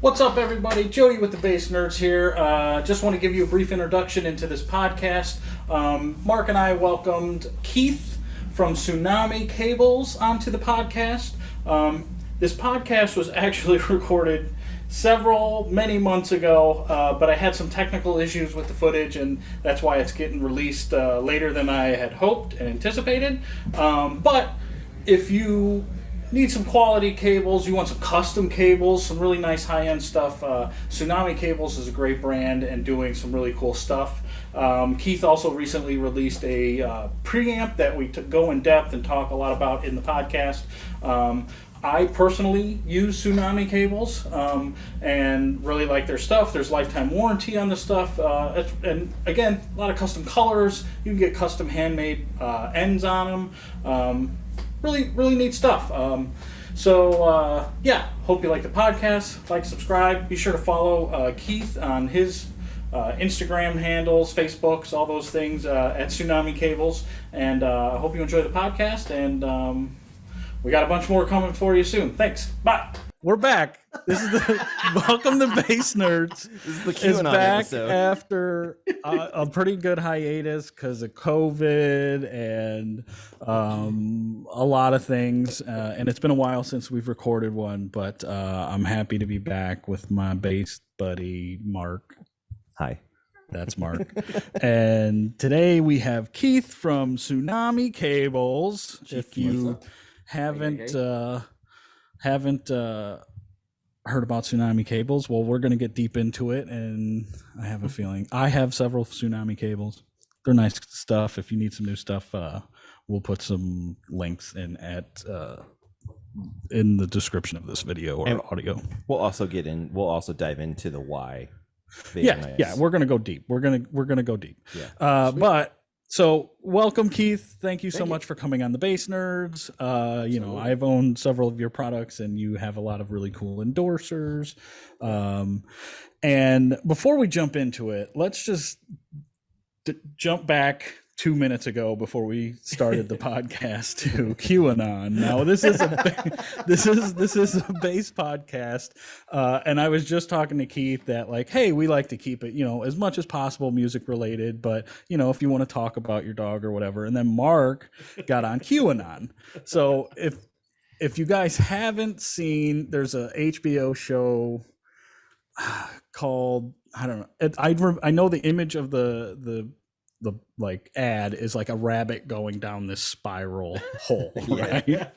What's up, everybody? Jody with the Bass Nerds here. Just want to give you a brief introduction into this podcast. Mark and I welcomed Keith from Tsunami Cables onto the podcast. This podcast was actually recorded many months ago, but I had some technical issues with the footage, and that's why it's getting released later than I had hoped and anticipated. But if you need some quality cables, you want some custom cables, some really nice high-end stuff, Tsunami Cables is a great brand and doing some really cool stuff. Keith also recently released a preamp that we go in depth and talk a lot about in the podcast. I personally use Tsunami Cables and really like their stuff. There's lifetime warranty on the stuff, and again, a lot of custom colors. You can get custom handmade ends on them. Really neat stuff. Yeah, hope you like the podcast. Like, subscribe. Be sure to follow Keith on his Instagram handles, Facebooks, all those things at Tsunami Cables. And I hope you enjoy the podcast. And we got a bunch more coming for you soon. Thanks. Bye. We're back. This is the welcome to Bass Nerds. This is the QAnon back episode. After a pretty good hiatus because of COVID and a lot of things. And it's been a while since we've recorded one, but I'm happy to be back with my bass buddy, Mark. Hi. That's Mark. And today we have Keith from Tsunami Cables. If you haven't heard about Tsunami Cables, well, we're going to get deep into it, and I have a feeling I have several Tsunami Cables. They're nice stuff. If you need some new stuff, we'll put some links in in the description of this video or audio. We'll also dive into the why. Yeah, we're going to go deep. We're going to go deep. Yeah. So welcome, Keith. Thank you so much for coming on the Bass Nerds. I've owned several of your products, and you have a lot of really cool endorsers. And before we jump into it, let's just jump back 2 minutes ago before we started the podcast to QAnon. Now this is a bass podcast, and I was just talking to Keith that, like, hey, we like to keep it, as much as possible music related, but if you want to talk about your dog or whatever. And then Mark got on QAnon. So if you guys haven't seen, there's a HBO show called, I don't know, I know the image of the like ad is like a rabbit going down this spiral hole, right?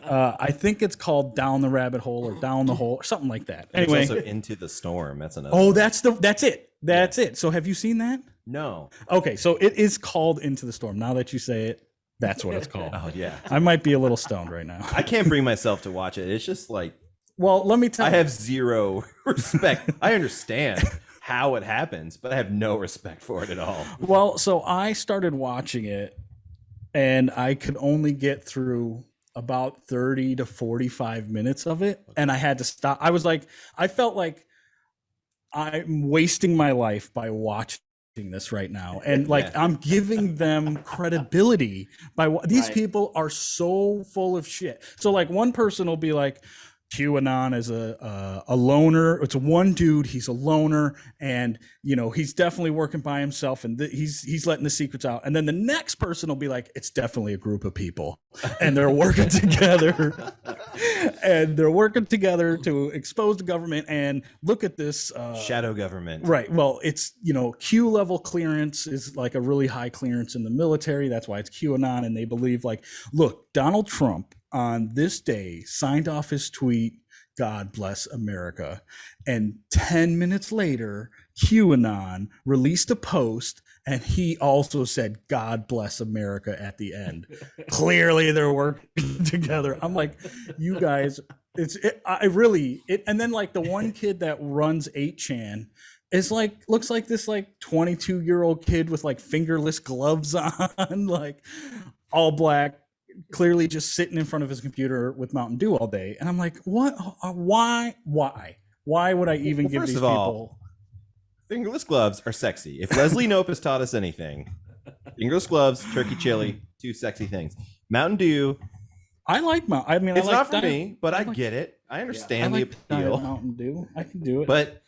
I think it's called Down the Rabbit Hole or Down the Hole or something like that. Anyway, there's also Into the Storm. That's another. Oh, that's it. So have you seen that? No. Okay, so it is called Into the Storm. Now that you say it, that's what it's called. Oh yeah. I might be a little stoned right now. I can't bring myself to watch it. It's just like, well, let me tell you. I have zero respect. I understand how it happens, but I have no respect for it at all. Well, so I started watching it, and I could only get through about 30 to 45 minutes of it, and I had to stop. I felt like I'm wasting my life by watching this right now, and like I'm giving them credibility by these people are so full of shit. So like one person will be like, QAnon is a loner. It's one dude. He's a loner, and he's definitely working by himself, and he's letting the secrets out. And then the next person will be like, it's definitely a group of people, and they're working together, and they're working together to expose the government. And look at this shadow government, right? Well, it's Q level clearance is like a really high clearance in the military. That's why it's QAnon, and they believe like, look, Donald Trump on this day signed off his tweet, God bless America. And 10 minutes later, QAnon released a post, and he also said, God bless America at the end. Clearly they're working together. I'm like, you guys, and then like the one kid that runs 8chan is like, looks like this like 22-year-old kid with like fingerless gloves on, like all black, clearly just sitting in front of his computer with Mountain Dew all day. And I'm like, what? Why would I even give these people? Fingerless gloves are sexy. If Leslie Knope has taught us anything, fingerless gloves, turkey chili, two sexy things. Mountain Dew. I like Mountain. I mean, it's I like not for me, but I get it. I I understand the like Diet appeal, Mountain Dew. I can do it. but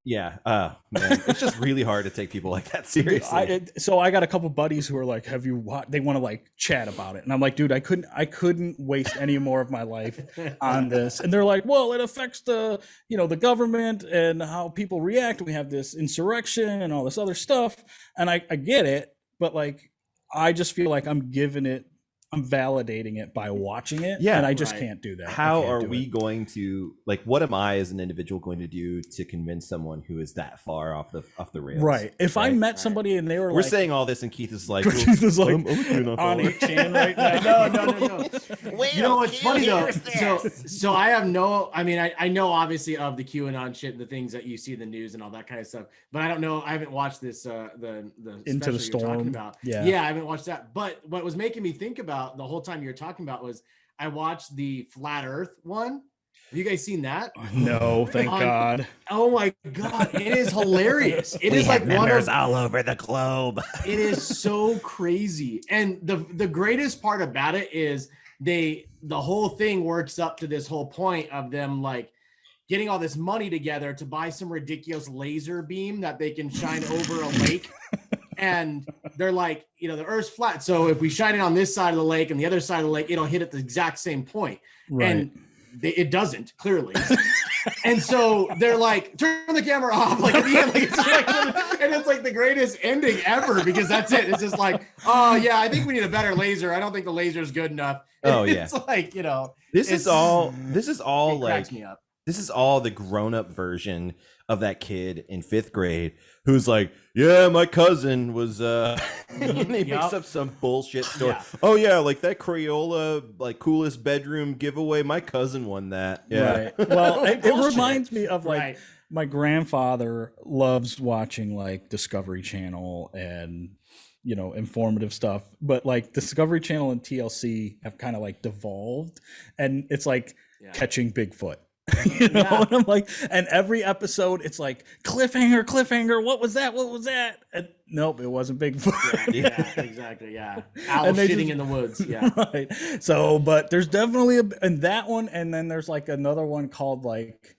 yeah, man, it's just really hard to take people like that seriously. So I got a couple buddies who are like, "Have you watched?" They want to like chat about it, and I'm like, "Dude, I couldn't waste any more of my life on this." And they're like, "Well, it affects the the government and how people react. We have this insurrection and all this other stuff." And I get it, but like, I just feel like I'm validating it by watching it, Yeah, and I just right. can't do that. I How can't are do we it. going to like? What am I as an individual going to do to convince someone who is that far off the rails? Right. If I Right? met somebody and they were We're like, saying all this, and Keith is like, Keith is like I'm a QAnon on follower. 8chan right now. No. You know what's funny though? So I have no. I mean, I know obviously of the QAnon shit and the things that you see in the news and all that kind of stuff, but I don't know. I haven't watched this. The Into the special you're talking Storm. about. Yeah. I haven't watched that. But what was making me think about the whole time you were talking about was I watched the Flat Earth one. Have you guys seen that? No, thank God. Oh my God, it is hilarious. It is like one of all over the globe. it is so crazy. And the greatest part about it is the whole thing works up to this whole point of them like getting all this money together to buy some ridiculous laser beam that they can shine over a lake. And they're like, the Earth's flat. So if we shine it on this side of the lake and the other side of the lake, it'll hit at the exact same point. Right. And it doesn't, clearly. And so they're like, turn the camera off. Like at the end, and it's like the greatest ending ever because that's it. It's just like, oh yeah, I think we need a better laser. I don't think the laser is good enough. Oh, yeah. It's like, This is all it like cracks me up. this is all the grown-up version of that kid in 5th grade who's like, yeah, my cousin was and he makes up some bullshit story. Yeah. Oh yeah, like that Crayola like coolest bedroom giveaway, my cousin won that. Yeah. Right. Well, it Bullshit. reminds me of like Right. my grandfather loves watching like Discovery Channel and informative stuff, but like Discovery Channel and TLC have kind of like devolved, and it's like catching Bigfoot. Yeah. And I'm like, and every episode it's like cliffhanger, what was that, and nope, it wasn't Bigfoot. Yeah, exactly. Yeah. Owl And they shitting just- in the woods. Yeah. Right. So, but there's definitely and that one, and then there's like another one called like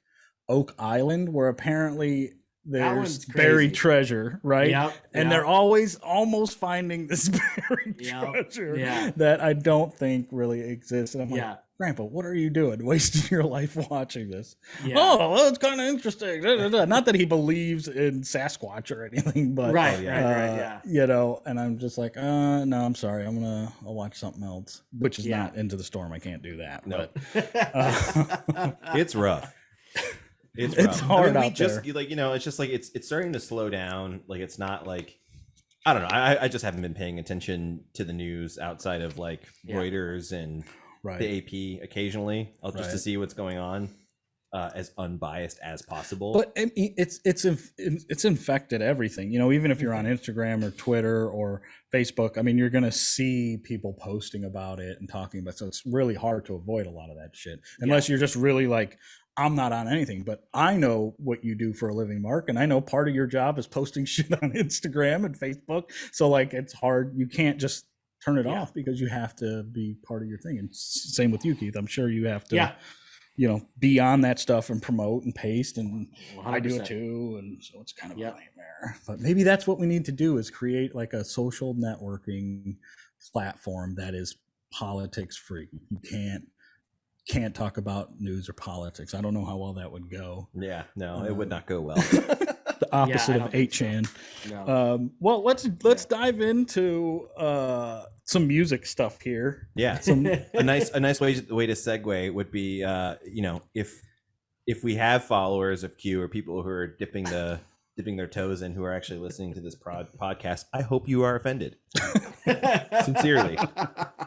Oak Island, where apparently there's one's buried crazy. treasure, right? Yep, And yep. they're always almost finding this buried Yep, treasure yeah. that I don't think really exists. And I'm Yeah. like, Grandpa, what are you doing? Wasting your life watching this? Yeah. Oh, well, it's kind of interesting. Not that he believes in Sasquatch or anything, but Right. Oh, yeah. Yeah. and I'm just like, no, I'm sorry, I'll watch something else, which is Yeah. not Into the Storm. I can't do that. No. But It's rough. It's It's rough. hard we out just there. like it's just like it's starting to slow down. Like it's not like I don't know. I just haven't been paying attention to the news outside of like Reuters and right. the AP occasionally. Just to Right. see what's going on, as unbiased as possible. But I mean, it's infected everything. Even if you're on Instagram or Twitter or Facebook, I mean, you're gonna see people posting about it and talking about it. So it's really hard to avoid a lot of that shit, unless you're just really like, I'm not on anything. But I know what you do for a living, Mark, and I know part of your job is posting shit on Instagram and Facebook. So like, it's hard. You can't just turn it off because you have to be part of your thing. And same with you, Keith. I'm sure you have to. Be on that stuff and promote and paste, and 100%. I do it too, and so it's kind of a nightmare. But maybe that's what we need to do, is create like a social networking platform that is politics free. You can't talk about news or politics. I don't know how well that would go. Yeah, no, it would not go well. The opposite I of don't think so. 8chan. No. Well, let's dive into some music stuff here. Yeah, a nice way to segue would be, if we have followers of Q or people who are dipping their toes in, who are actually listening to this podcast, I hope you are offended, sincerely,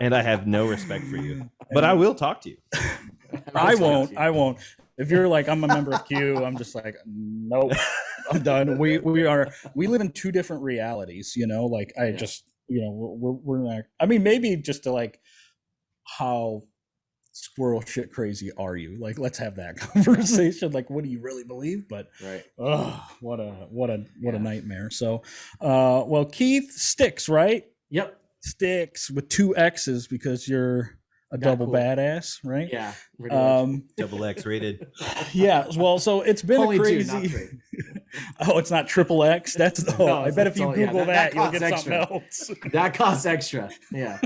and I have no respect for you, but I will talk to you. I won't. If you're like, I'm a member of Q, I'm just like, nope, I'm done. We live in two different realities, like I just, we're not, I mean, maybe just to like, how squirrel shit crazy are you? Like, let's have that conversation. Like, what do you really believe? But Right. what a nightmare. So, well, Keith Stixx, right? Yep. Stixx with two X's because you're a double cool. badass, right? Yeah, pretty much. Double X rated. Yeah, well, so it's been Only a two, crazy. not three. Oh, it's not triple X. That's No, I bet if you only- yeah, Google that you'll costs get something extra. else. That costs extra. Yeah.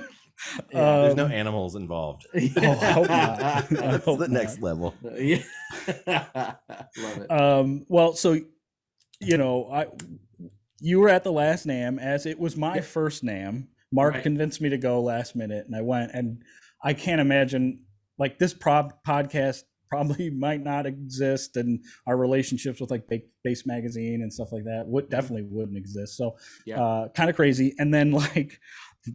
Yeah. There's no animals involved. Oh, I hope not. I That's hope the next not. level. Yeah. Love it. Well, so you were at the last NAM, as it was my first NAM. Mark Right. convinced me to go last minute, and I went. And I can't imagine, like, this podcast probably might not exist, and our relationships with like Bass Magazine and stuff like that definitely wouldn't exist. So Yeah. kind of crazy. And then like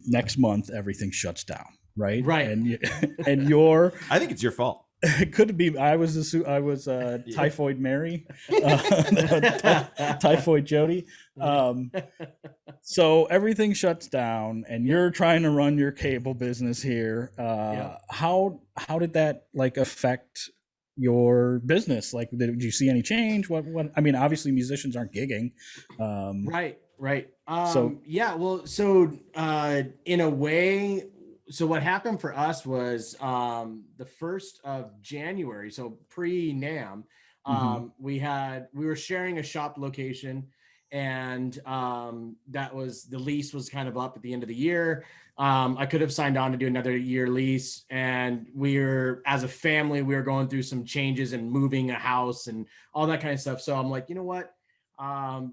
next month, everything shuts down, right? Right. And you're I think it's your fault. it could be I was Typhoid Mary, Typhoid Jody. So everything shuts down, and you're trying to run your cable business here. How did that like affect your business? Like, did you see any change? What? I mean, obviously musicians aren't gigging. Right. So In a way, so what happened for us was the 1st of January, so pre-NAM, we were sharing a shop location, and the lease was kind of up at the end of the year. I could have signed on to do another year lease, and as a family, we were going through some changes and moving a house and all that kind of stuff. So I'm like, you know what,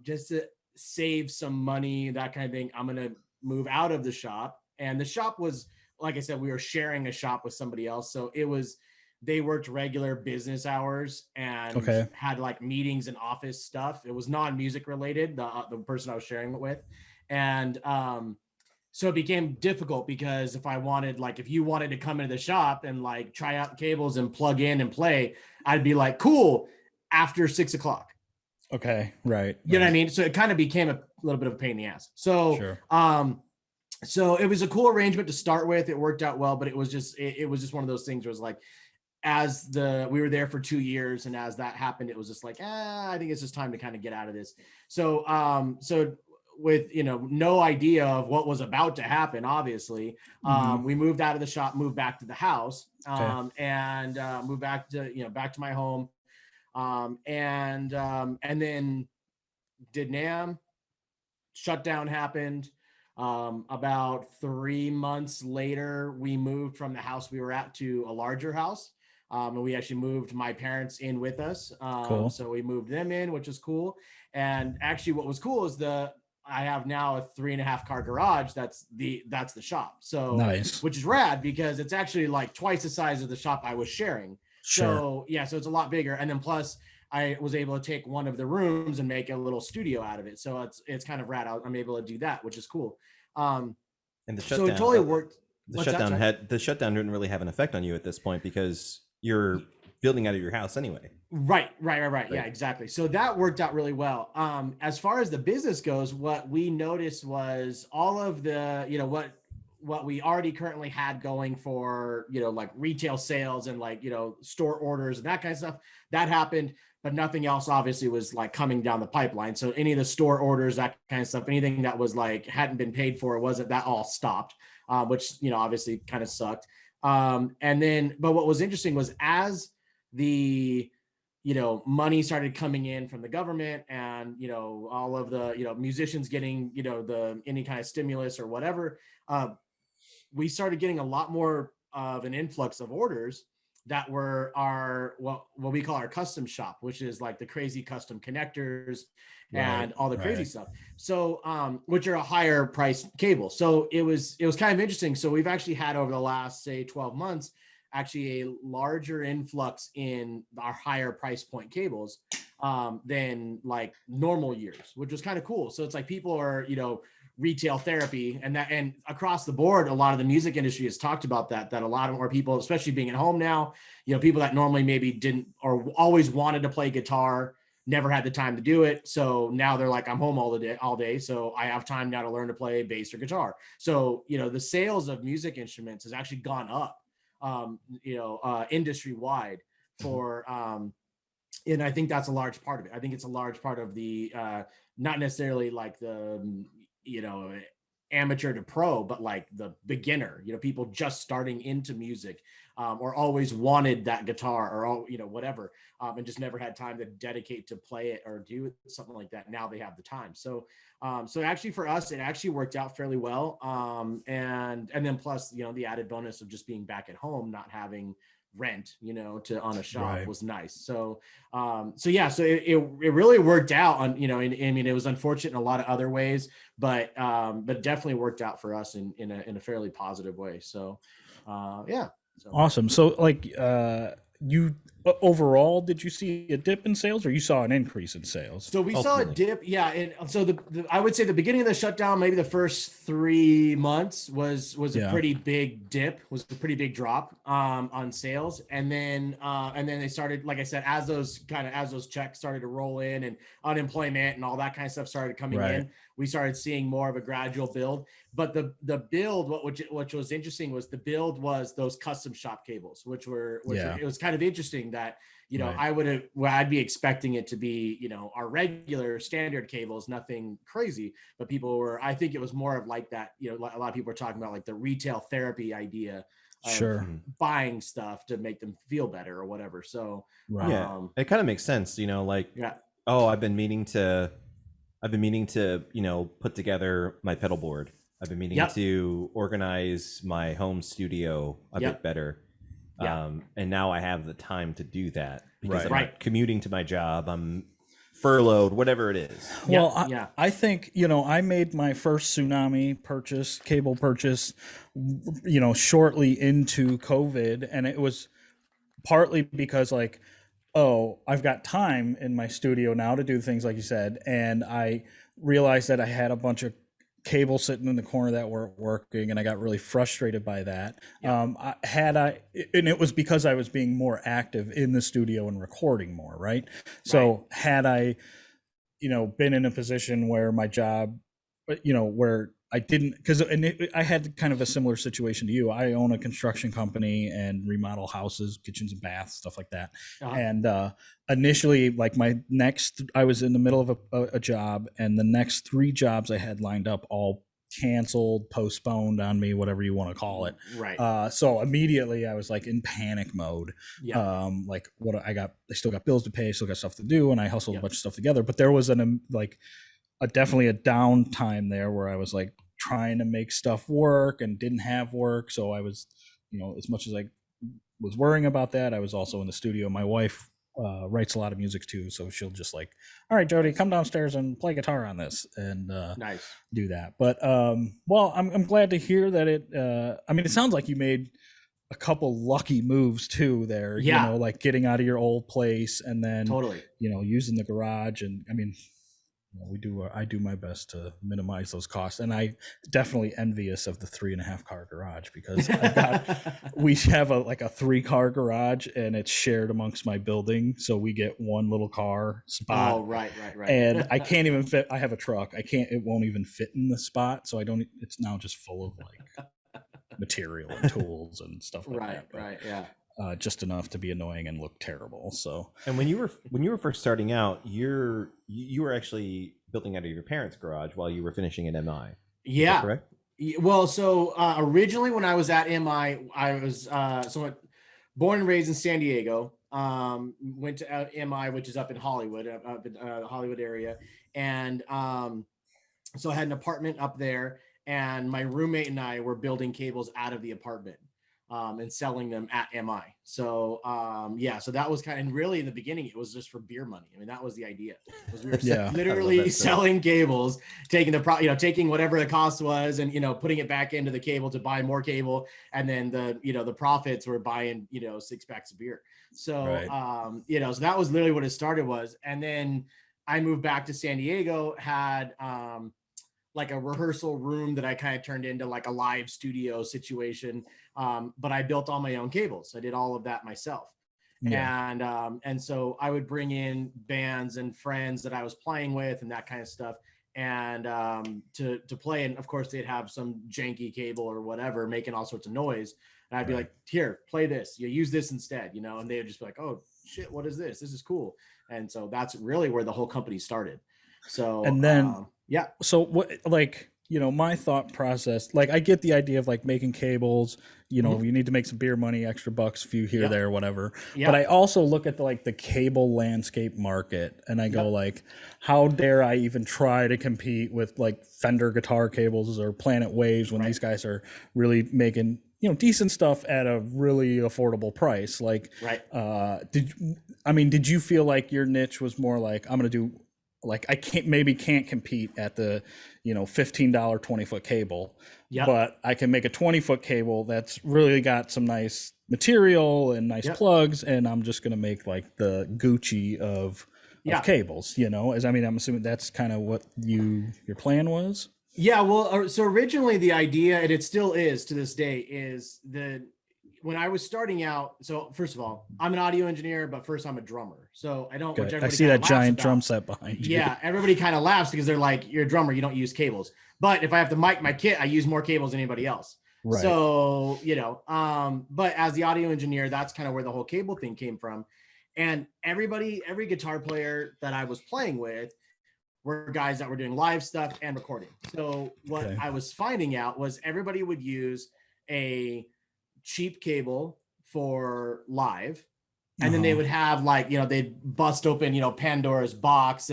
just to save some money, that kind of thing, I'm going to move out of the shop. And the shop was, like I said, we were sharing a shop with somebody else. So they worked regular business hours and had like meetings and office stuff. It was non-music related, the person I was sharing it with. And so it became difficult, because if you wanted to come into the shop and like try out cables and plug in and play, I'd be like, cool, after 6 o'clock. Okay. Right. You know what I mean? So it kind of became a little bit of a pain in the ass. So, so it was a cool arrangement to start with. It worked out well, but it was just one of those things where it was like, we were there for 2 years, and as that happened, it was just like, I think it's just time to kind of get out of this. So, with, no idea of what was about to happen, obviously, we moved out of the shop, moved back to the house, and moved back to my home. And then did NAM, shutdown happened. About 3 months later, we moved from the house we were at to a larger house. And we actually moved my parents in with us. Cool. So we moved them in, which is cool. And actually what was cool is I have now a 3.5 car garage. That's the shop. So nice. Which is rad, because it's actually like twice the size of the shop I was sharing. So so it's a lot bigger. And then plus I was able to take one of the rooms and make a little studio out of it. So it's kind of rad. I'm able to do that, which is cool. And the shutdown, so it totally worked. The shutdown didn't really have an effect on you at this point, because you're building out of your house anyway. Right. Yeah, exactly. So that worked out really well. As far as the business goes, what we noticed was all of the, what we already currently had going for, like retail sales and like, store orders and that kind of stuff, that happened, but nothing else obviously was like coming down the pipeline. So any of the store orders, that kind of stuff, anything that was like, hadn't been paid for, that all stopped, which, obviously kind of sucked. But what was interesting was, as the, money started coming in from the government, and, all of the, musicians getting, any kind of stimulus or whatever, we started getting a lot more of an influx of orders that were what we call our custom shop, which is like the crazy custom connectors and all the crazy stuff. So, which are a higher price cable. So it was kind of interesting. So we've actually had, over the last, say, 12 months, actually a larger influx in our higher price point cables than like normal years, which was kind of cool. So it's like people are, retail therapy, and across the board, a lot of the music industry has talked about that a lot more people, especially being at home now, people that normally maybe didn't, or always wanted to play guitar, never had the time to do it. So now they're like, I'm home all day. So I have time now to learn to play bass or guitar. So, the sales of music instruments has actually gone up, industry wide for, and I think that's a large part of it. I think it's a large part of the, not necessarily like the, amateur to pro, but like the beginner, people just starting into music, or always wanted that guitar or all, whatever, and just never had time to dedicate to play it or do something like that. Now they have the time. So actually for us, it actually worked out fairly well. And then plus, the added bonus of just being back at home, not having rent, to on a shop was nice. So it really worked out on, I mean, it was unfortunate in a lot of other ways, but definitely worked out for us in a fairly positive way. So, yeah. So. Awesome. So like, you overall, did you see a dip in sales or you saw an increase in sales? So we saw a dip. Yeah. And so I would say the beginning of the shutdown, maybe the first 3 months was a pretty big dip, was a pretty big drop, on sales. And then they started, like I said, as those checks started to roll in and unemployment and all that kind of stuff started coming in, we started seeing more of a gradual build. But the build, which was interesting, was the build was those custom shop cables, which it was kind of interesting that, I'd be expecting it to be, our regular standard cables, nothing crazy, but I think it was more of like that, a lot of people are talking about like the retail therapy idea of buying stuff to make them feel better or whatever. So, it kind of makes sense, oh, I've been meaning to, put together my pedal board. I've been meaning to organize my home studio a bit better. And now I have the time to do that because I'm not commuting to my job. I'm furloughed, whatever it is. Well, I think, I made my first Tsunami cable purchase, shortly into COVID. And it was partly because like, oh, I've got time in my studio now to do things like you said. And I realized that I had a bunch of cables sitting in the corner that weren't working, and I got really frustrated by that. And it was because I was being more active in the studio and recording more, right? So had I, been in a position where my job, where I didn't, I had kind of a similar situation to you. I own a construction company and remodel houses, kitchens and baths, stuff like that. And initially, like I was in the middle of a job, and the next 3 jobs I had lined up all canceled, postponed on me, whatever you want to call it. So immediately I was like in panic mode. Like I still got bills to pay, still got stuff to do, and I hustled a bunch of stuff together. But there was definitely a downtime there where I was like trying to make stuff work and didn't have work. So I was, as much as I was worrying about that, I was also in the studio. My wife writes a lot of music too, so she'll just like, all right, Jody, come downstairs and play guitar on this, and do that. But well, I'm glad to hear that it. I mean, it sounds like you made a couple lucky moves too there. Like getting out of your old place and then using the garage, and I mean. I do my best to minimize those costs, and I definitely envious of the 3.5 car garage because we have a 3-car garage and it's shared amongst my building, so we get one little car spot. Oh, right. And I can't even fit. I have a truck. It won't even fit in the spot, so I don't. It's now just full of like material and tools and stuff like that. Right. Yeah. Just enough to be annoying and look terrible. So, and when you were first starting out, you were actually building out of your parents' garage while you were finishing at MI. Yeah, correct. Well, so originally when I was at MI, I was born and raised in San Diego. Went to MI, which is up in Hollywood, up in the Hollywood area, and so I had an apartment up there, and my roommate and I were building cables out of the apartment. And selling them at MI. So so that was and really in the beginning, it was just for beer money. I mean, that was the idea. We were literally selling cables, taking taking whatever the cost was and, putting it back into the cable to buy more cable. And then the profits were buying, 6 packs of beer. So, so that was literally what it started was. And then I moved back to San Diego, had, like a rehearsal room that I kind of turned into like a live studio situation. But I built all my own cables. I did all of that myself. And so I would bring in bands and friends that I was playing with and that kind of stuff. And to play. And of course they'd have some janky cable or whatever, making all sorts of noise. And I'd be like, here, play this, use this instead, and they would just be like, oh shit, what is this? This is cool. And so that's really where the whole company started. So, and then, so what, like my thought process, like I get the idea of like making cables, you need to make some beer money, extra bucks, few here, Yep. there, whatever. Yep. But I also look at the cable landscape market and I go Yep. like, how dare I even try to compete with like Fender guitar cables or Planet Waves when Right. these guys are really making, decent stuff at a really affordable price. Like, Right. did you feel like your niche was more like, I'm going to do, like, I can't compete at the, $15 20-foot cable, Yep. but I can make a 20-foot cable that's really got some nice material and nice Yep. plugs, and I'm just going to make like the Gucci of cables, I'm assuming that's kind of what your plan was. Yeah, well, so originally the idea, and it still is to this day, is when I was starting out. So first of all, I'm an audio engineer, but first I'm a drummer. So I don't. Which I everybody see kinda that giant laughs drum about. set behind you. Yeah, everybody kind of laughs because they're like, "You're a drummer, you don't use cables." But if I have to mic my kit, I use more cables than anybody else. Right. So but as the audio engineer, that's kind of where the whole cable thing came from. And every guitar player that I was playing with were guys that were doing live stuff and recording. So what I was finding out was everybody would use a cheap cable for live. And then they would have like, they'd bust open, Pandora's box,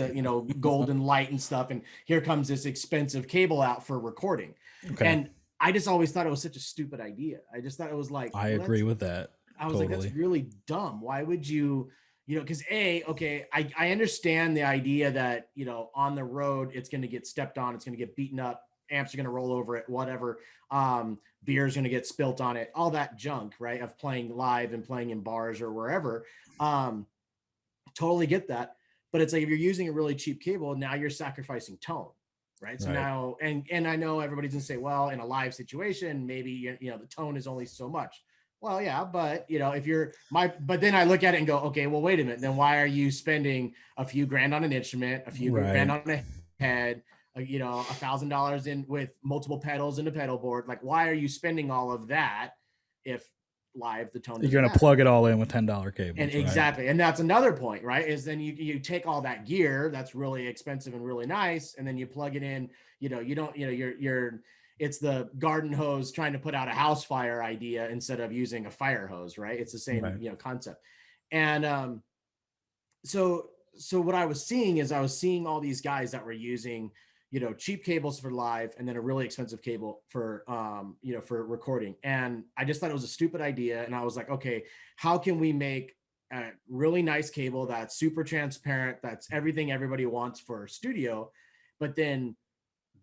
golden light and stuff. And here comes this expensive cable out for recording. Okay. And I just always thought it was such a stupid idea. I just thought it was like, I agree with that. I was like, that's really dumb. Why would you, because I understand the idea that, on the road, it's going to get stepped on. It's going to get beaten up. Amps are going to roll over it, whatever. Beer is going to get spilt on it, all that junk, right? Of playing live and playing in bars or wherever. Totally get that. But it's like, if you're using a really cheap cable, now you're sacrificing tone, right? So now, and I know everybody's going to say, well, in a live situation, maybe, the tone is only so much. Well, yeah, but but then I look at it and go, okay, well, wait a minute. Then why are you spending a few grand on an instrument, a few grand on a head, $1,000 in with multiple pedals and a pedal board? Like, why are you spending all of that if live the tone? You're going to plug it all in with $10 cables. And exactly. And that's another point, right? Is then you take all that gear that's really expensive and really nice, and then you plug it in, it's the garden hose trying to put out a house fire idea instead of using a fire hose, right? It's the same, concept. And so what I was seeing is all these guys that were using, cheap cables for live and then a really expensive cable for, for recording. And I just thought it was a stupid idea. And I was like, okay, how can we make a really nice cable that's super transparent, that's everything everybody wants for a studio, but then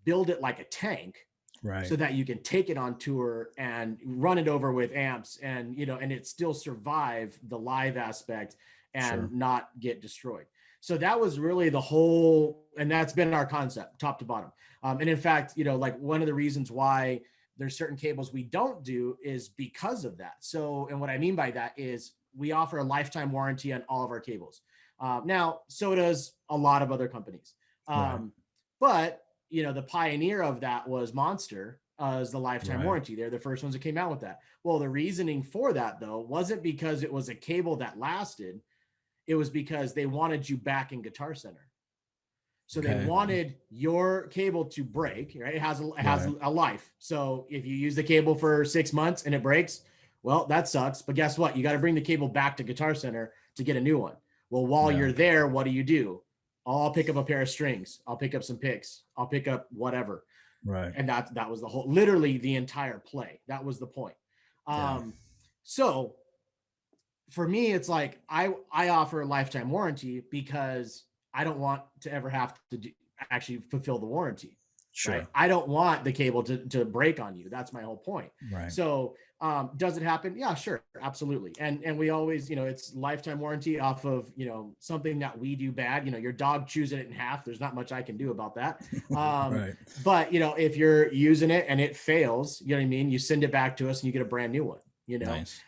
build it like a tank. Right. So that you can take it on tour and run it over with amps and, and it still survive the live aspect and not get destroyed. So that was really the whole, and that's been our concept, top to bottom. And in fact, like one of the reasons why there's certain cables we don't do is because of that. So, and what I mean by that is we offer a lifetime warranty on all of our cables. Now, so does a lot of other companies. But the pioneer of that was Monster as the lifetime warranty. They're the first ones that came out with that. Well, the reasoning for that though, wasn't because it was a cable that lasted. It was because they wanted you back in Guitar Center. So they wanted your cable to break, right? It has a life. So if you use the cable for 6 months and it breaks, well, that sucks. But guess what? You got to bring the cable back to Guitar Center to get a new one. Well, while you're there, what do? I'll pick up a pair of strings. I'll pick up some picks. I'll pick up whatever. Right. And that was the whole, literally the entire play. That was the point. So for me, it's like, I offer a lifetime warranty because I don't want to ever have to actually fulfill the warranty. Sure. Right? I don't want the cable to break on you. That's my whole point. Right. So does it happen? Yeah, sure. Absolutely. And we always, it's lifetime warranty off of, something that we do bad. Your dog chews it in half. There's not much I can do about that. But, if you're using it and it fails, you know what I mean? You send it back to us and you get a brand new one, Nice.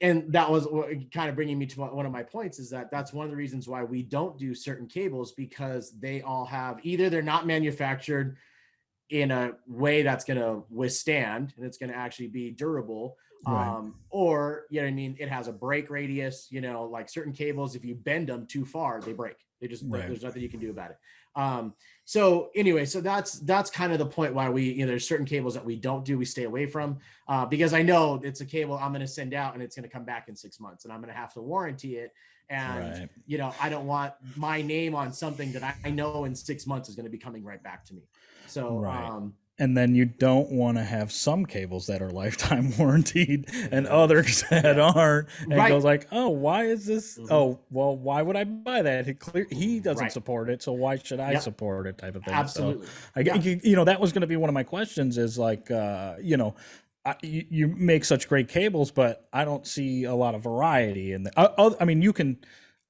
And that was kind of bringing me to one of my points is that's one of the reasons why we don't do certain cables, because they all have either they're not manufactured in a way that's going to withstand and it's going to actually be durable, Right. Or, you know what I mean, it has a break radius, you know, like certain cables, if you bend them too far, they break. They just Right. there's nothing you can do about it. So anyway, so that's kind of the point why we, you know, there's certain cables that we don't do, we stay away from, because I know it's a cable I'm going to send out and it's going to come back in 6 months and I'm going to have to warranty it. And, you know, I don't want my name on something that I know in 6 months is going to be coming right back to me. So, and then you don't want to have some cables that are lifetime warranted and others that aren't. And it goes like, oh, why is this? Oh, well, why would I buy that? He doesn't support it, so why should I support it? Type of thing. Absolutely. So you know, that was going to be one of my questions. Is like, you know, you make such great cables, but I don't see a lot of variety in the. I mean, you can.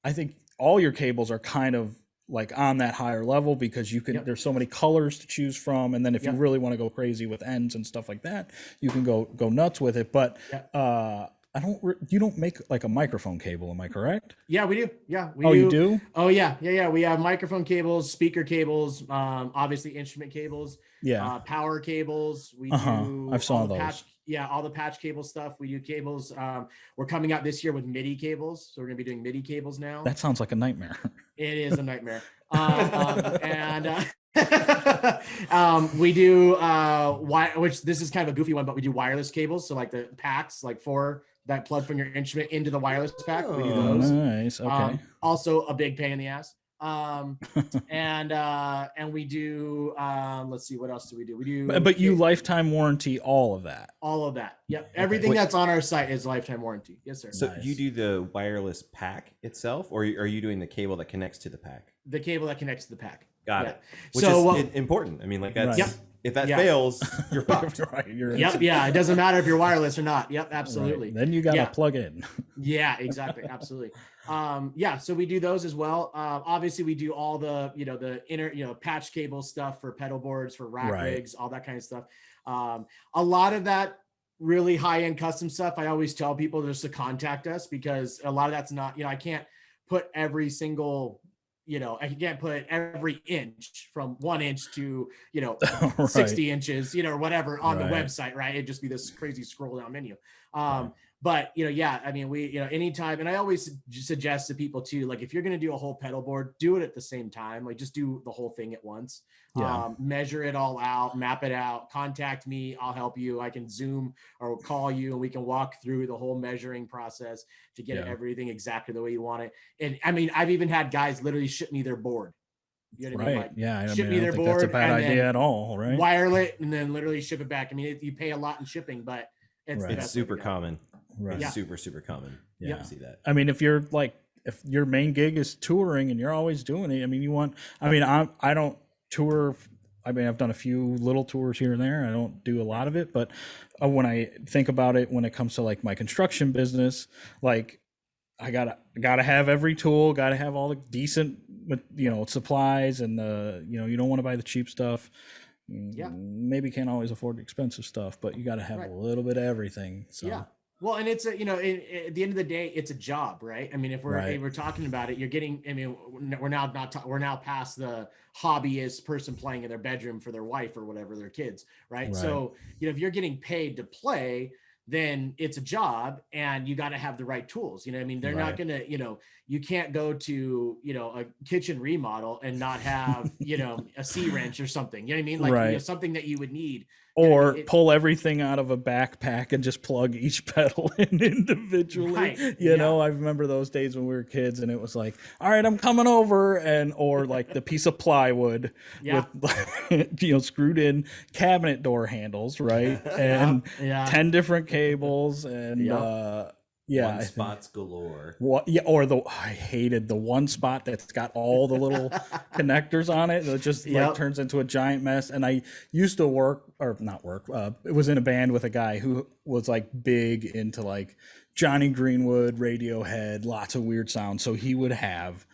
I think all your cables are kind of like on that higher level because you can there's so many colors to choose from, and then if you really want to go crazy with ends and stuff like that, you can go nuts with it. But you don't make like a microphone cable, am I correct? Yeah, we do. Yeah, we do. You do? Oh yeah. We have microphone cables, speaker cables, obviously instrument cables, power cables. We do. I've saw those. All the patch cable stuff. We do cables. We're coming out this year with MIDI cables, so we're gonna be doing MIDI cables now. That sounds like a nightmare. It is a nightmare. We do which this is kind of a goofy one, but we do wireless cables. So like the packs, like for that plug from your instrument into the wireless pack. We do those. Nice. Okay. Also a big pain in the ass. And we do let's see, what else do we do? We do but you lifetime warranty all of that. All of that. Yep. Everything that's on our site is lifetime warranty. Yes, sir. So you do the wireless pack itself, or are you doing the cable that connects to the pack? The cable that connects to the pack. Got it. Which is important. I mean, like that's if that fails, you're fucked. It doesn't matter if you're wireless or not. Yep, absolutely. Right. Then you got to plug in. Yeah, exactly. Absolutely. So we do those as well. Obviously we do all the, you know, the inner, you know, patch cable stuff for pedal boards, for rack rigs, all that kind of stuff. A lot of that really high-end custom stuff, I always tell people just to contact us, because a lot of that's not, you know, I can't put every single, you know, I can't put every inch from 1 inch to, you know, 60 inches, you know, or whatever on the website, right? It'd just be this crazy scroll down menu. But, you know, I mean, we, you know, anytime, and I always suggest to people too, like if you're going to do a whole pedal board, do it at the same time. Like just do the whole thing at once. Measure it all out, map it out, contact me. I'll help you. I can Zoom or call you and we can walk through the whole measuring process to get everything exactly the way you want it. And I mean, I've even had guys literally ship me their board. You know what I mean? Like, ship me their board. That's a bad idea at all, right? Wire it and then literally ship it back. I mean, you pay a lot in shipping, but it's super common. Right. It's super common. Yeah, I see that. I mean, if your main gig is touring and you're always doing it, I mean, I don't tour. I mean, I've done a few little tours here and there. I don't do a lot of it, but when I think about it, when it comes to like my construction business, like I gotta have every tool, gotta have all the decent, you know, supplies, and you know, you don't want to buy the cheap stuff. Maybe can't always afford the expensive stuff, but you got to have a little bit of everything. So well, and it's you know, at the end of the day, it's a job, right? I mean, if we're talking about it, you're getting. I mean, we're now past the hobbyist person playing in their bedroom for their wife or whatever, their kids, right? So you know, if you're getting paid to play, then it's a job and you got to have the right tools. You know what I mean? They're not going to, you know, you can't go to, you know, a kitchen remodel and not have, you know, a C wrench or something, you know what I mean? Like you know, something that you would need. Or pull everything out of a backpack and just plug each pedal in individually. You know, I remember those days when we were kids and it was like, all right, I'm coming over. Or like the piece of plywood with, you know, screwed in cabinet door handles, right? And 10 different cables and, one spots galore. I hated the one spot that's got all the little connectors on it. It just like turns into a giant mess. And I used to it was in a band with a guy who was like big into like Johnny Greenwood, Radiohead, lots of weird sounds. So he would have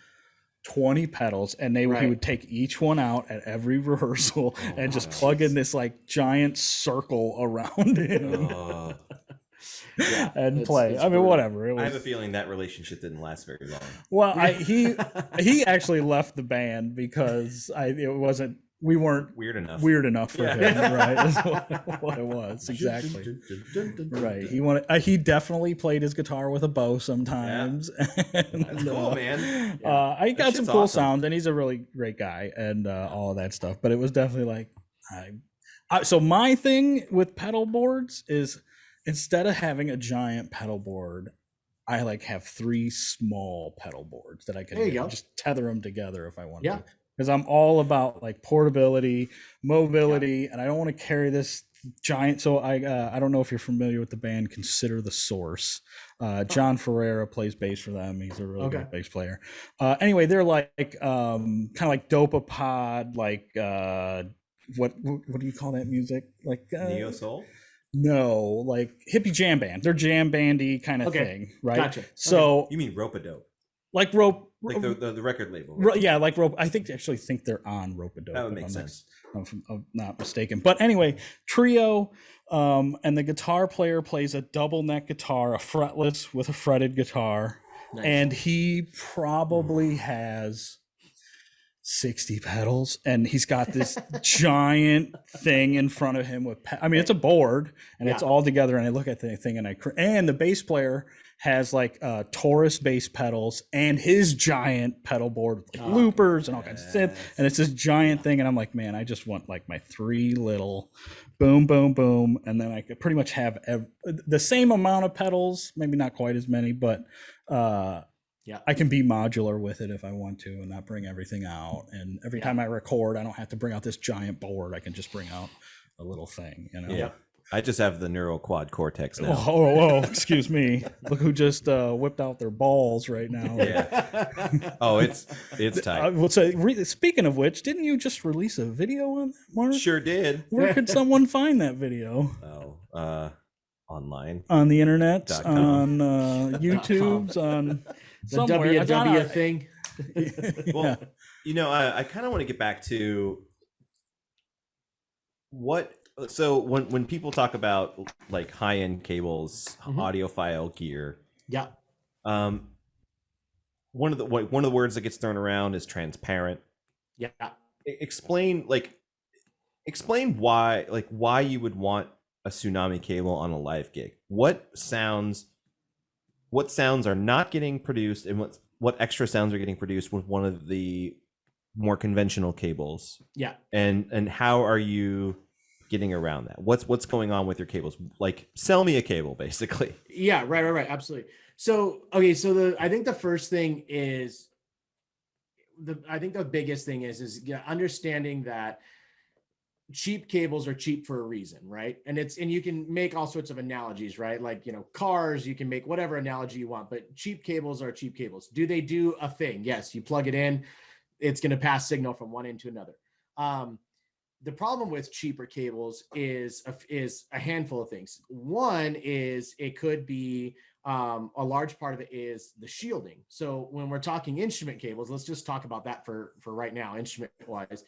20 pedals and he would take each one out at every rehearsal and just plug in this like giant circle around him. And play. I mean, whatever. I have a feeling that relationship didn't last very long. Well, he actually left the band because it wasn't we weren't weird enough. For him, right? That's what it was exactly. Right. He definitely played his guitar with a bow sometimes. Yeah. That's cool, man. I got some cool awesome. sounds, and he's a really great guy, and all of that stuff. But it was definitely like, so my thing with pedal boards is instead of having a giant pedal board, I like have 3 small pedal boards that I can just tether them together if I want to. Because I'm all about like portability, mobility, and I don't want to carry this giant. So I don't know if you're familiar with the band Consider the Source. John Ferreira plays bass for them. He's a really good bass player. Anyway, they're like kind of like Dopapod, like what do you call that music? Like Neo Soul? No, like hippie jam band. They're jam bandy kind of thing, right? Gotcha. So you mean Rope-a-Dope? Like rope, like the record label. Right? Yeah, like rope. I actually think they're on Rope-a-Dope. That would make sense. I'm not mistaken. But anyway, trio, and the guitar player plays a double neck guitar, a fretless with a fretted guitar, and he probably has 60 pedals, and he's got this giant thing in front of him with it's a board, and it's all together, and I look at the thing and the bass player has like Taurus bass pedals and his giant pedal board with like loopers and all kinds of synth, and it's this giant thing, and I'm like, man, I just want like my 3 little boom boom boom, and then I could pretty much have the same amount of pedals, maybe not quite as many, but I can be modular with it if I want to and not bring everything out. And every time I record, I don't have to bring out this giant board. I can just bring out a little thing, you know? Yeah. I just have the Neural Quad Cortex now. Oh, excuse me. Look who just whipped out their balls right now. Yeah. Oh, it's tight. Well, so, speaking of which, didn't you just release a video on that, Mark? Sure did. Where could someone find that video? Oh, online. On the internet, on YouTube's, on the WW thing. Well, you know, I kind of want to get back to so when people talk about like high-end cables, audiophile gear, one of the words that gets thrown around is transparent. Yeah. Explain why you would want a Tsunami cable on a live gig. What sounds are not getting produced, and what extra sounds are getting produced with one of the more conventional cables? Yeah. And how are you getting around that? What's going on with your cables? Like, sell me a cable, basically. Yeah, right, absolutely. So I think the first thing is the biggest thing is understanding that cheap cables are cheap for a reason, right? And you can make all sorts of analogies, right? Like, you know, cars, you can make whatever analogy you want, but cheap cables are cheap cables. Do they do a thing? Yes, you plug it in, it's going to pass signal from one end to another. The problem with cheaper cables is a handful of things. One is it could be a large part of it is the shielding. So when we're talking instrument cables, let's just talk about that for right now, instrument wise.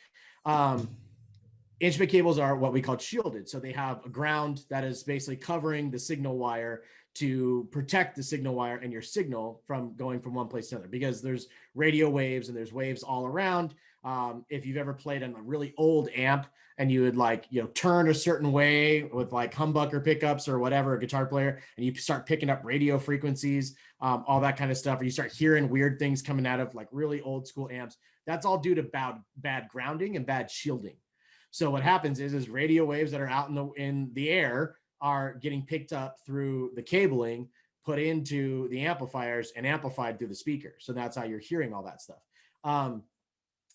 Instrument cables are what we call shielded. So they have a ground that is basically covering the signal wire to protect the signal wire and your signal from going from one place to another, because there's radio waves and there's waves all around. If you've ever played on a really old amp and you would turn a certain way with like humbucker pickups or whatever, a guitar player, and you start picking up radio frequencies, all that kind of stuff, or you start hearing weird things coming out of like really old school amps, that's all due to bad grounding and bad shielding. So what happens is radio waves that are out in the air are getting picked up through the cabling, put into the amplifiers and amplified through the speaker. So that's how you're hearing all that stuff.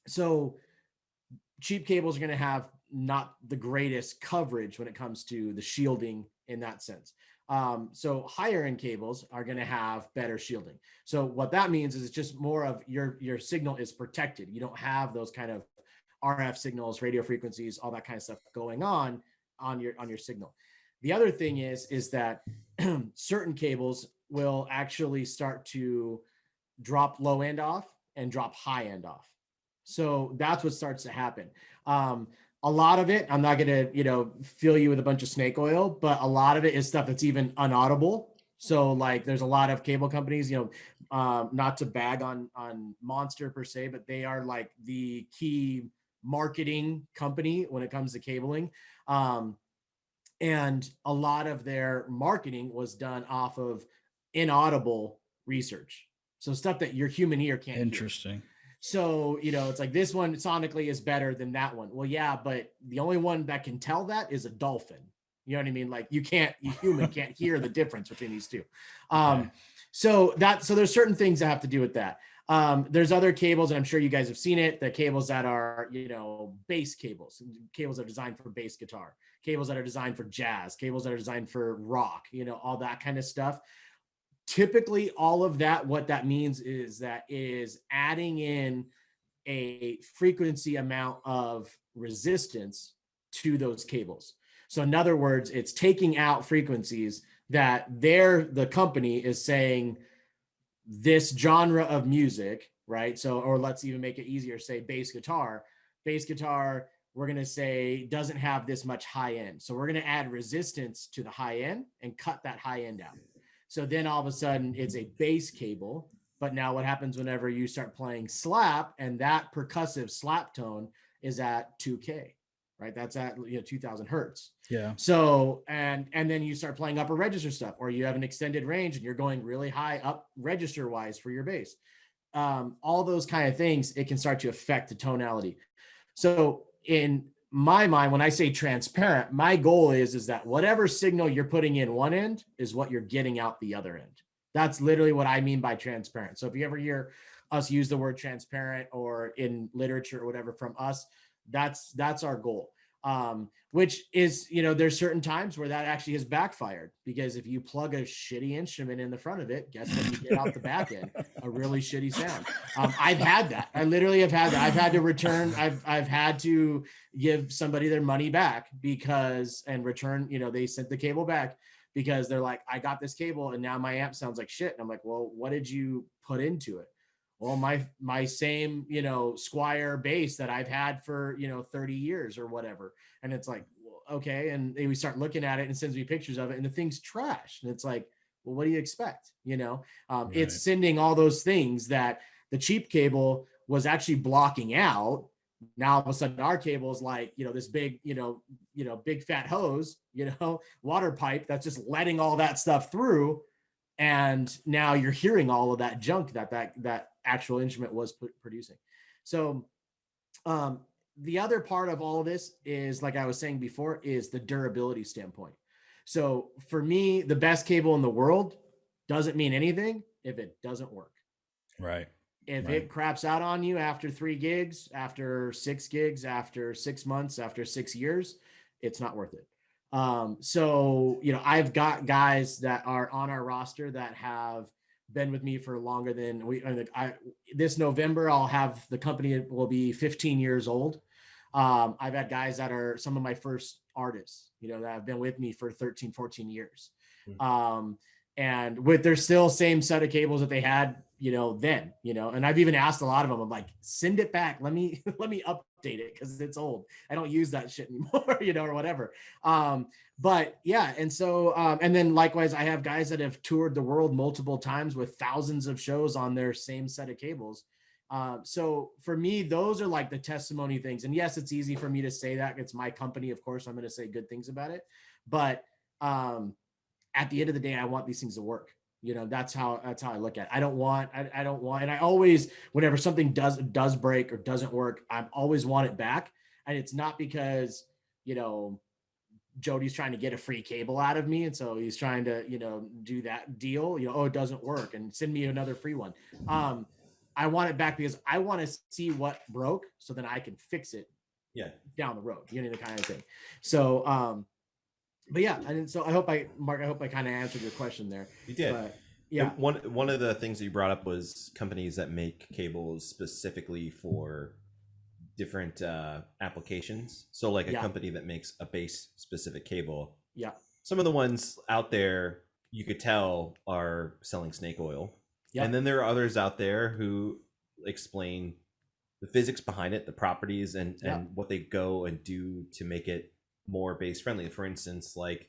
So cheap cables are going to have not the greatest coverage when it comes to the shielding in that sense. So higher end cables are going to have better shielding. So what that means is it's just more of your signal is protected. You don't have those kind of RF signals, radio frequencies, all that kind of stuff going on your signal. The other thing is that certain cables will actually start to drop low end off and drop high end off. So that's what starts to happen. A lot of it, I'm not going to, fill you with a bunch of snake oil, but a lot of it is stuff that's even unaudible. So like there's a lot of cable companies, not to bag on Monster per se, but they are like the key marketing company when it comes to cabling. And a lot of their marketing was done off of inaudible research. So stuff that your human ear can't hear. Interesting. So, it's like this one sonically is better than that one. Well, yeah, but the only one that can tell that is a dolphin. You know what I mean? Like you human can't hear the difference between these two. Okay. So there's certain things that have to do with that. There's other cables, and I'm sure you guys have seen it, the cables that are, bass cables that are designed for bass guitar, cables that are designed for jazz, cables that are designed for rock, all that kind of stuff. Typically, all of that, what that means is that is adding in a frequency amount of resistance to those cables. So in other words, it's taking out frequencies that the company is saying this genre of music, right? So, or let's even make it easier, say bass guitar, we're going to say doesn't have this much high end. So we're going to add resistance to the high end and cut that high end out. So then all of a sudden it's a bass cable. But now what happens whenever you start playing slap and that percussive slap tone is at 2K, right? That's at 2000 hertz. Yeah. So, and then you start playing upper register stuff, or you have an extended range and you're going really high up register wise for your bass. All those kind of things, it can start to affect the tonality. So in my mind, when I say transparent, my goal is that whatever signal you're putting in one end is what you're getting out the other end. That's literally what I mean by transparent. So if you ever hear us use the word transparent or in literature or whatever from us, that's our goal. Which is, there's certain times where that actually has backfired, because if you plug a shitty instrument in the front of it, guess what you get out the back end? A really shitty sound. I've had that. I literally have had that. I've had to return. I've had to give somebody their money back and return, they sent the cable back because they're like, I got this cable and now my amp sounds like shit. And I'm like, well, what did you put into it? Well, my same, Squire bass that I've had for, 30 years or whatever. And it's like, well, okay. And we start looking at it and sends me pictures of it and the thing's trash. And it's like, well, what do you expect? Right. It's sending all those things that the cheap cable was actually blocking out. Now all of a sudden our cable is like, this big, big fat hose, water pipe that's just letting all that stuff through. And now you're hearing all of that junk that actual instrument was producing. So the other part of all of this is, like I was saying before, is the durability standpoint. So for me, the best cable in the world doesn't mean anything if it doesn't work. Right. If it craps out on you after 3 gigs, after 6 gigs, after 6 months, after 6 years, it's not worth it. So, I've got guys that are on our roster that have been with me for longer than this November, the company will be 15 years old. I've had guys that are some of my first artists, that have been with me for 13, 14 years. And with their still same set of cables that they had, then, and I've even asked a lot of them, I'm like, send it back. Let me update it, because it's old. I don't use that shit anymore, or whatever. But yeah. And so, and then likewise, I have guys that have toured the world multiple times with thousands of shows on their same set of cables. So for me, those are like the testimony things. And yes, it's easy for me to say that. It's my company. Of course, I'm going to say good things about it. But at the end of the day, I want these things to work. That's how I look at it. I don't want, and I always, whenever something does break or doesn't work, I always want it back. And it's not because, Jody's trying to get a free cable out of me. And so he's trying to, do that deal, oh, it doesn't work and send me another free one. I want it back because I want to see what broke so then I can fix it down the road, the kind of thing. So, but yeah, and so Mark, I hope I kind of answered your question there. You did. But, yeah. One of the things that you brought up was companies that make cables specifically for different applications. So like a company that makes a bass specific cable. Yeah. Some of the ones out there you could tell are selling snake oil. Yeah. And then there are others out there who explain the physics behind it, the properties and what they go and do to make it more bass friendly. For instance, like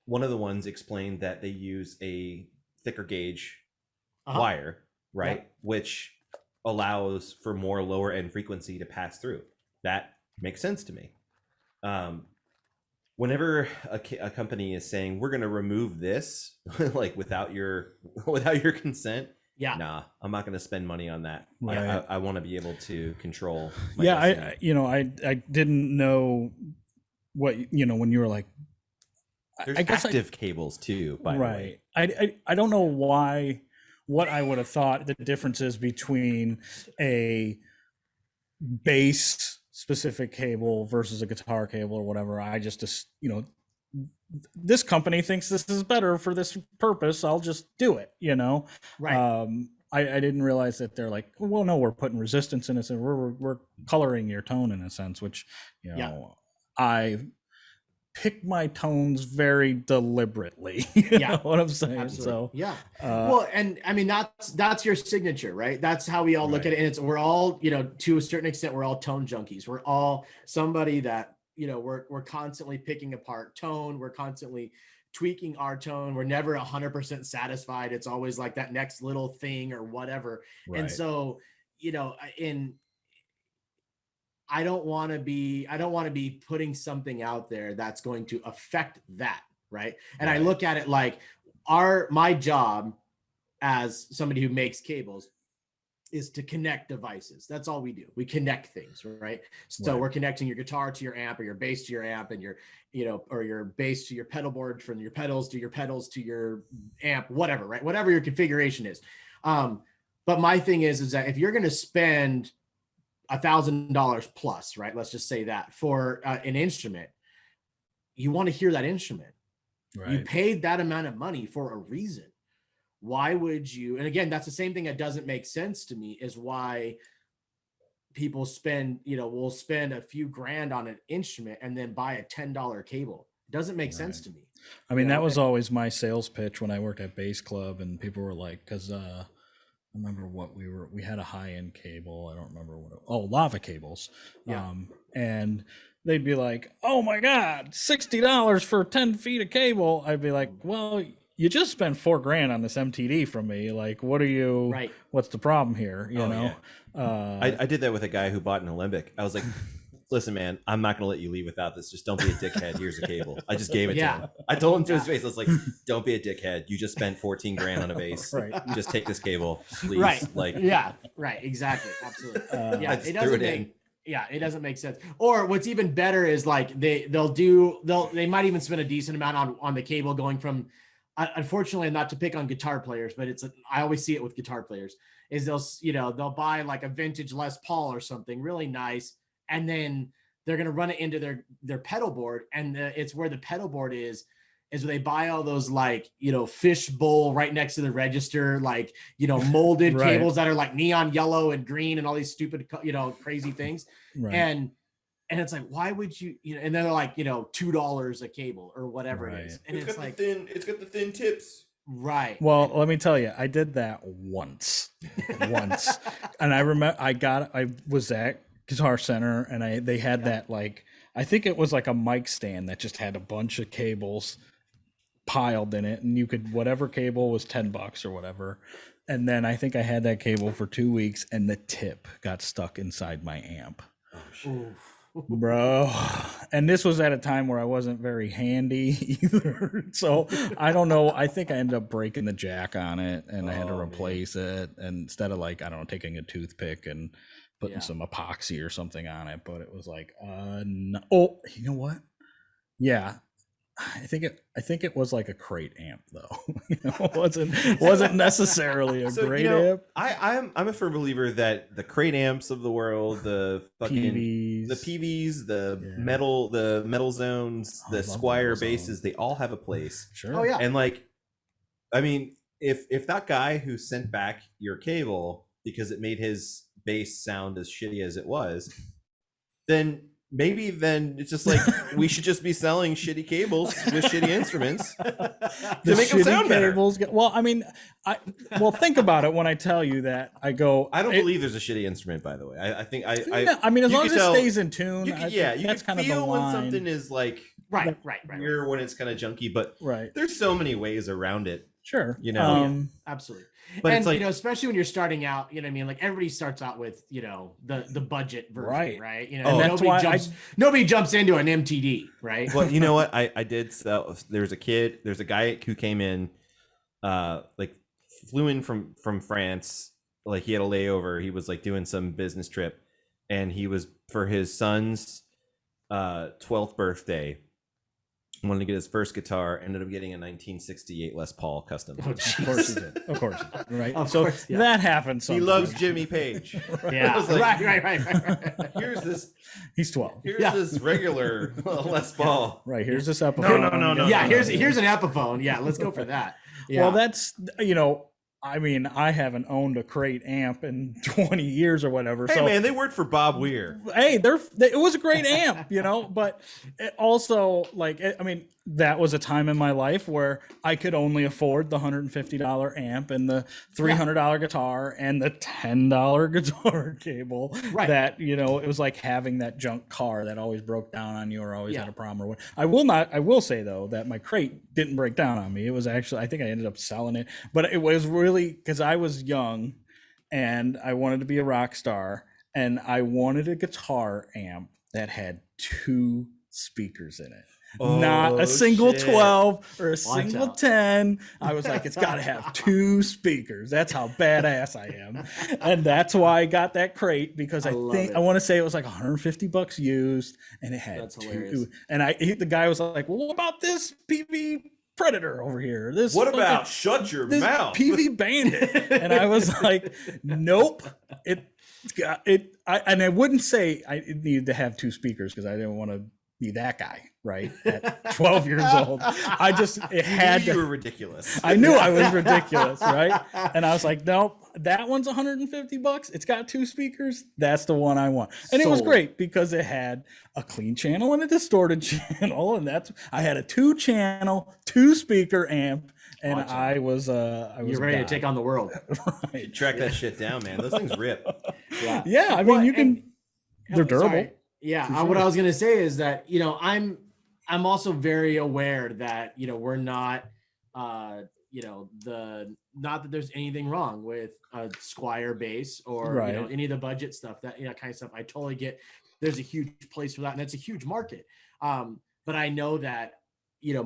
one of the ones explained that they use a thicker gauge wire, right? Which allows for more lower end frequency to pass through. that makes sense to me. Whenever a company is saying we're going to remove this, like without your consent, nah, I'm not going to spend money on that. Right. I want to be able to control. My I didn't know what when you were like. There's active cables too, by the way. I don't know what I would have thought the difference is between a bass specific cable versus a guitar cable or whatever. I just this company thinks this is better for this purpose. I'll just do it, Right. I didn't realize that they're like, well, no, we're putting resistance in it, and we're coloring your tone in a sense, which I pick my tones very deliberately. You know what I'm saying? Absolutely. So well, and I mean that's your signature, right? That's how we all look at it. And we're all, to a certain extent, we're all tone junkies. We're all somebody that, we're constantly picking apart tone. We're constantly tweaking our tone. We're never 100% satisfied. It's always like that next little thing or whatever. Right. And so, I don't want to be putting something out there that's going to affect that. Right. And I look at it like my job as somebody who makes cables is to connect devices. That's all we do. We connect things. Right. So we're connecting your guitar to your amp, or your bass to your amp, and your bass to your pedal board, from your pedals to your amp, whatever, right. Whatever your configuration is. But my thing is that if you're going to spend $1,000 plus, right? Let's just say that for an instrument, you want to hear that instrument. Right. You paid that amount of money for a reason. Why would you? And again, that's the same thing that doesn't make sense to me, is why people will spend a few grand on an instrument and then buy a $10 cable. It doesn't make sense to me. I mean, that was always my sales pitch when I worked at Bass Club, and people were like, because I remember we had a high-end cable. I don't remember lava cables. Yeah. And they'd be like, oh my God, $60 for 10 feet of cable. I'd be like, well, you just spent $4,000 on this MTD from me. Like, what's the problem here? You know? Yeah. I did that with a guy who bought an Olympic. I was like, listen, man, I'm not going to let you leave without this. Just don't be a dickhead. Here's a cable. I just gave it to him. I told him to his face. I was like, don't be a dickhead. You just spent $14,000 on a bass. Right. Just take this cable, please. Right. Right. Exactly. Absolutely. It doesn't make sense. Or what's even better is like they might even spend a decent amount on the cable going from, unfortunately, not to pick on guitar players, but I always see it with guitar players, is they'll buy like a vintage Les Paul or something really nice, and then they're going to run it into their pedal board. And it's where the pedal board is where they buy all those fish bowl right next to the register, molded cables that are like neon yellow and green and all these stupid, crazy things. Right. And it's like, why would you, and they're like, $2 a cable or whatever it is. And it's got the thin tips. Right. Well, let me tell you, I did that once. And I remember I was at Guitar Center, and they had that, I think it was like a mic stand that just had a bunch of cables piled in it, and you could, whatever cable was $10 or whatever. And then I think I had that cable for 2 weeks, and the tip got stuck inside my amp. Oh shit. Bro. And this was at a time where I wasn't very handy either. So I don't know. I think I ended up breaking the jack on it, and I had to replace it. And instead of taking a toothpick and putting some epoxy or something on it, but it was like, no. Oh, you know what? Yeah. I think it was like a crate amp though. It wasn't necessarily a great amp. I'm a firm believer that the crate amps of the world, the PVs, the metal zones, the Squire basses, they all have a place. Sure. Oh yeah. And if that guy who sent back your cable because it made his bass sound as shitty as it was, then it's just like we should just be selling shitty cables with shitty instruments to make them sound better. Well, I mean, think about it when I tell you that I don't believe there's a shitty instrument, by the way. I think as long as it stays in tune, you can kind of feel when something is like right when it's kind of junky, but there's so many ways around it. Sure. You know? Absolutely. But and it's like, you know, especially when you're starting out, you know what I mean? Like everybody starts out with, you know, the budget version, right? You know, and that's why nobody jumps into an MTD, right? well, you know what? I did sell. There's a guy who came in, like flew in from France. Like he had a layover. He was like doing some business trip, and he was for his son's 12th birthday. Wanted to get his first guitar. Ended up getting a 1968 Les Paul custom. Of course he did. Of course he did. Right. Of So course, yeah. that happens. Sometimes. He loves Jimmy Page. Yeah. Like, right. Here's this. He's 12. Here's this regular Les Paul. Right. Here's this episode. No. Yeah. Here's an Epiphone. Yeah. Let's go for that. Yeah. Well, that's, you know, I mean, I haven't owned a crate amp in 20 years or whatever. Hey, so man, they worked for Bob Weir. hey, it was a great amp, you know, but it also, like, I mean, that was a time in my life where I could only afford the $150 amp and the $300 guitar and the $10 guitar cable. Right. That, you know, it was like having that junk car that always broke down on you or always had a problem or what. I will say though that my crate didn't break down on me. It was actually, I think I ended up selling it, but it was really because I was young and I wanted to be a rock star and I wanted a guitar amp that had 2 speakers in it. Not a single 12 or a single 10. I was like, it's got to have 2 speakers. That's how badass I am. And that's why I got that crate, because I want to say it was like $150 used and it had 2. And the guy was like, well, what about this PV Predator over here? What about shut your mouth? PV Bandit. And I was like, nope. I wouldn't say it needed to have 2 speakers because I didn't want to be that guy, right? At 12 years old. You were ridiculous. I knew I was ridiculous, right? And I was like, nope, that one's $150. It's got 2 speakers. That's the one I want. And it was great because it had a clean channel and a distorted channel. And I had a 2-channel, 2-speaker amp. And I was you're ready to take on the world. Right. Track that shit down, man. Those things rip. Yeah. I mean, they're durable. Sorry. Yeah, sure. What I was gonna say is that, you know, I'm also very aware that, you know, we're not, you know, not that there's anything wrong with a Squire bass or you know, any of the budget stuff, that, you know, kind of stuff. I totally get. There's a huge place for that, and it's a huge market. But I know that, you know,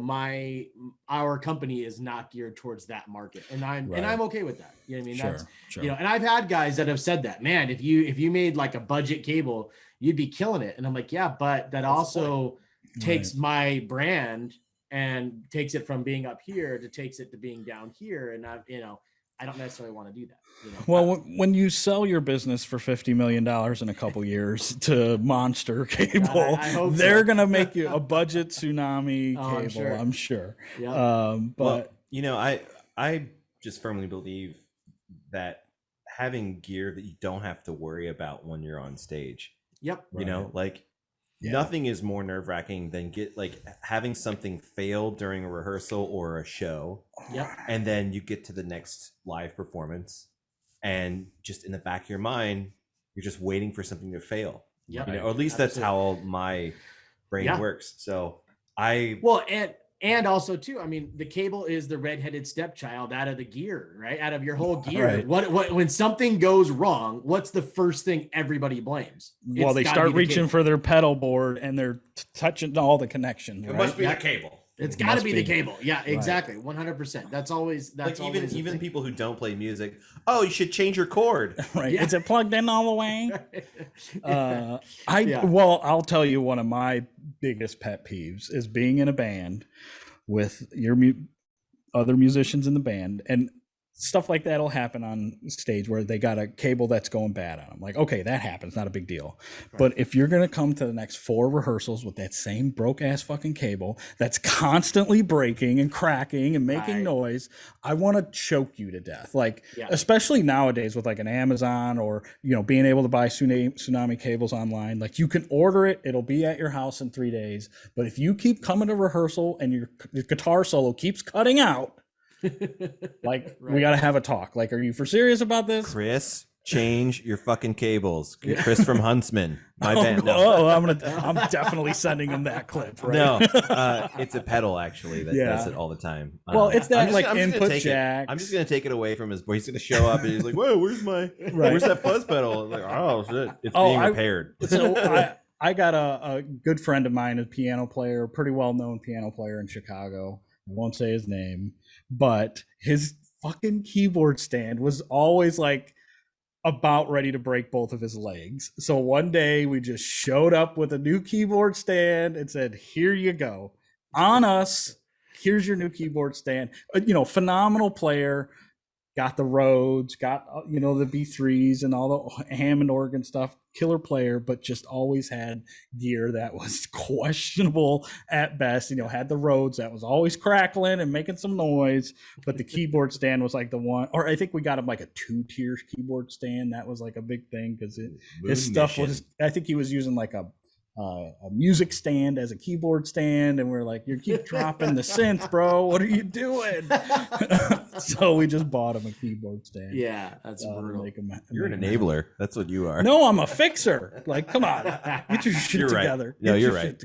our company is not geared towards that market, and I'm okay with that. You know what I mean? Sure, That's you know, and I've had guys that have said that, man, if you made like a budget cable, you'd be killing it. And I'm like, yeah, but that also takes my brand and takes it from being up here takes it to being down here. And I don't necessarily want to do that. You know? Well, when you sell your business for $50 million in a couple years to Monster Cable, they're going to make you a budget Tsunami cable, I'm sure. Yeah. But you know, I just firmly believe that having gear that you don't have to worry about when you're on stage. Yep. You know, like nothing is more nerve-wracking than having something fail during a rehearsal or a show. Yep. And then you get to the next live performance and just in the back of your mind, you're just waiting for something to fail. Yep. You know, or at least that's how my brain works. So and also too, I mean, the cable is the redheaded stepchild out of the gear, right? Out of your whole gear. Right. What when something goes wrong, what's the first thing everybody blames? Well, they start reaching for their pedal board and they're touching all the connections. It must be the cable. It's got to be the cable. Yeah, exactly. 100%. That's always even people who don't play music. Oh, you should change your cord. Right. Yeah. Is it plugged in all the way? Well, I'll tell you, one of my biggest pet peeves is being in a band with your other musicians in the band, and stuff like that'll happen on stage where they got a cable that's going bad on them. Like, okay, that happens, not a big deal. Right. But if you're going to come to the next 4 rehearsals with that same broke ass fucking cable that's constantly breaking and cracking and making noise, I want to choke you to death. Like, especially nowadays with like an Amazon or, you know, being able to buy Tsunami cables online, like you can order it, it'll be at your house in 3 days. But if you keep coming to rehearsal and your guitar solo keeps cutting out, like we got to have a talk. Like, are you for serious about this? Chris, Change your fucking cables. Chris from Huntsman. My band. No. Oh, I'm definitely sending him that clip. Right? No, it's a pedal actually that does it all the time. Well, it's that like input jack. I'm just gonna take it away from his boy. He's gonna show up and he's like, "Whoa, where's that fuzz pedal?" I'm like, oh shit, it's being repaired. So I got a good friend of mine, a piano player, pretty well known piano player in Chicago. I won't say his name, but his fucking keyboard stand was always like about ready to break both of his legs. So one day we just showed up with a new keyboard stand and said, "Here you go. On us. Here's your new keyboard stand." Phenomenal player. Got the Rhodes, got the B3s and all the Hammond organ stuff. Killer player, but just always had gear that was questionable at best. Had the Rhodes that was always crackling and making some noise, but the keyboard stand was like the one. Or I think we got him like a 2-tier keyboard stand. That was like a big thing because his stuff was. I think he was using like a music stand as a keyboard stand, and we're like, "You keep dropping the synth, bro. What are you doing?" So we just bought him a keyboard stand. Yeah, that's brutal. You're an enabler. That's what you are. No, I'm a fixer. Like, come on, get your shit together. No, you're right.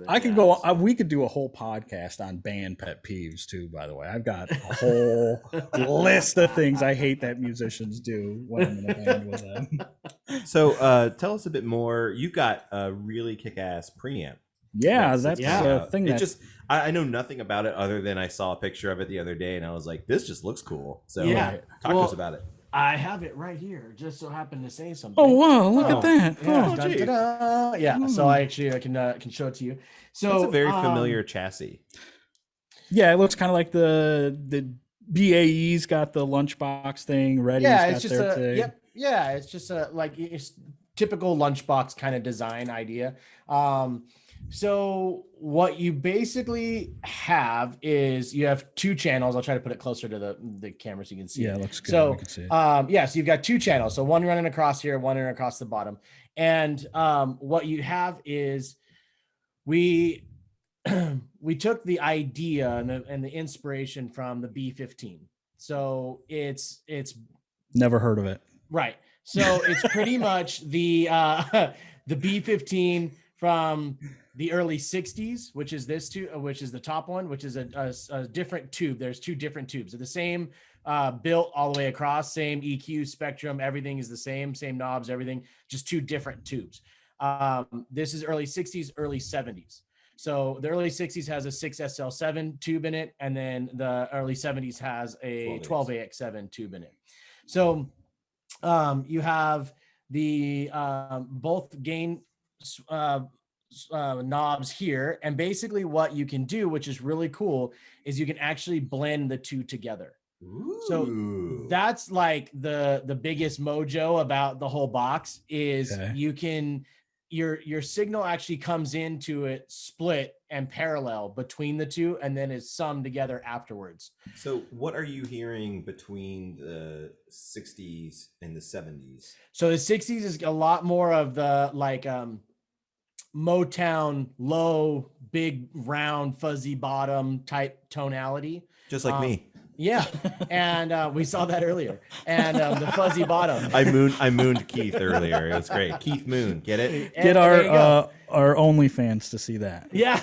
I could go. We could do a whole podcast on band pet peeves too. By the way, I've got a whole list of things I hate that musicians do when I'm in a band with them. So, tell us a bit more. You got a really kick-ass preamp. Yeah, that's the thing. I know nothing about it other than I saw a picture of it the other day and I was like, this just looks cool. So talk to us about it. I have it right here. Just so happened to say something. Oh wow! Look at that. Yeah. So I can show it to you. So it's a very familiar chassis. Yeah, it looks kind of like the BAE's got the lunchbox thing ready. Yeah, it's just Yeah, it's just it's typical lunchbox kind of design idea. So what you basically have is you have 2 channels. I'll try to put it closer to the camera so you can see. Yeah, it looks good. So, can see it. So you've got 2 channels. So one running across here, one running across the bottom. And what you have is we took the idea and the inspiration from the B15. So it's never heard of it. Right. So it's pretty much the B15 from the early 60s, which is this tube, which is the top one, which is a different tube. There's 2 different tubes. They're the same built all the way across, same EQ spectrum. Everything is the same knobs, everything, just 2 different tubes. This is early 60s, early 70s. So the early 60s has a 6SL7 tube in it, and then the early 70s has a 12AX7 tube in it. So you have the both gain knobs here, and basically what you can do, which is really cool, is you can actually blend the 2 together. Ooh. So that's like the biggest mojo about the whole box is you can your signal actually comes into it split and parallel between the 2 and then is summed together afterwards. So what are you hearing between the 60s and the 70s? So the 60s is a lot more of the Motown, low, big, round, fuzzy bottom type tonality. Just like me. Yeah, and we saw that earlier. And the fuzzy bottom. I mooned Keith earlier. It was great. Keith Moon, get it? Get our OnlyFans to see that. Yeah,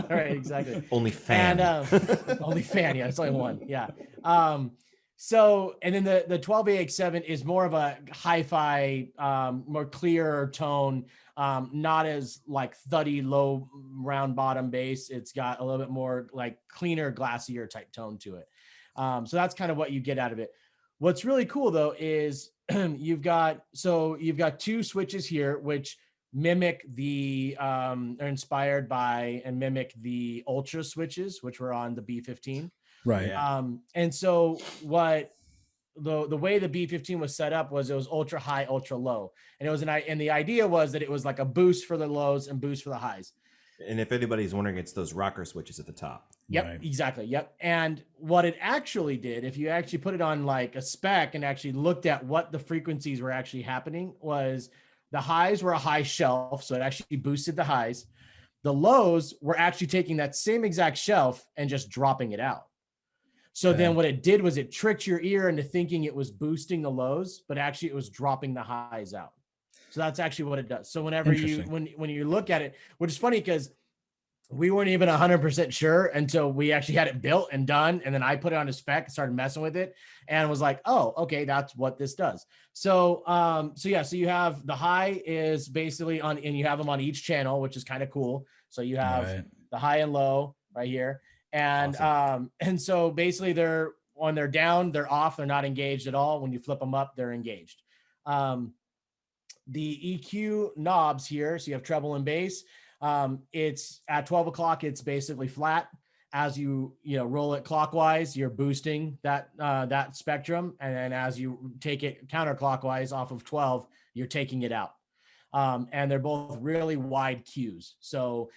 right, exactly. Only fan. And only fan. Yeah, it's only one. Yeah. So, and then the 12AX7 is more of a hi-fi, more clear tone, not as like thuddy, low, round bottom bass. It's got a little bit more like cleaner, glassier type tone to it. So that's kind of what you get out of it. What's really cool though is you've got 2 switches here, which mimic the are inspired by and mimic the Ultra switches, which were on the B15. Right. And so what the way the B15 was set up was it was ultra high, ultra low. And it was and the idea was that it was like a boost for the lows and boost for the highs. And if anybody's wondering, it's those rocker switches at the top. Yep, right. Exactly. Yep. And what it actually did, if you actually put it on like a spec and actually looked at what the frequencies were actually happening, was the highs were a high shelf. So it actually boosted the highs. The lows were actually taking that same exact shelf and just dropping it out. So then what it did was it tricked your ear into thinking it was boosting the lows, but actually it was dropping the highs out. So that's actually what it does. So whenever when you look at it, which is funny because we weren't even 100% sure until we actually had it built and done. And then I put it on a spec and started messing with it and was like, oh, okay, that's what this does. So, so you have the high is basically on, and you have them on each channel, which is kind of cool. So you have the high and low right here. And, and so basically when they're down, they're off, they're not engaged at all. When you flip them up, they're engaged. The EQ knobs here. So you have treble and bass. It's at 12 o'clock, it's basically flat. As you roll it clockwise, you're boosting that spectrum. And then as you take it counterclockwise off of 12, you're taking it out. And they're both really wide Qs. So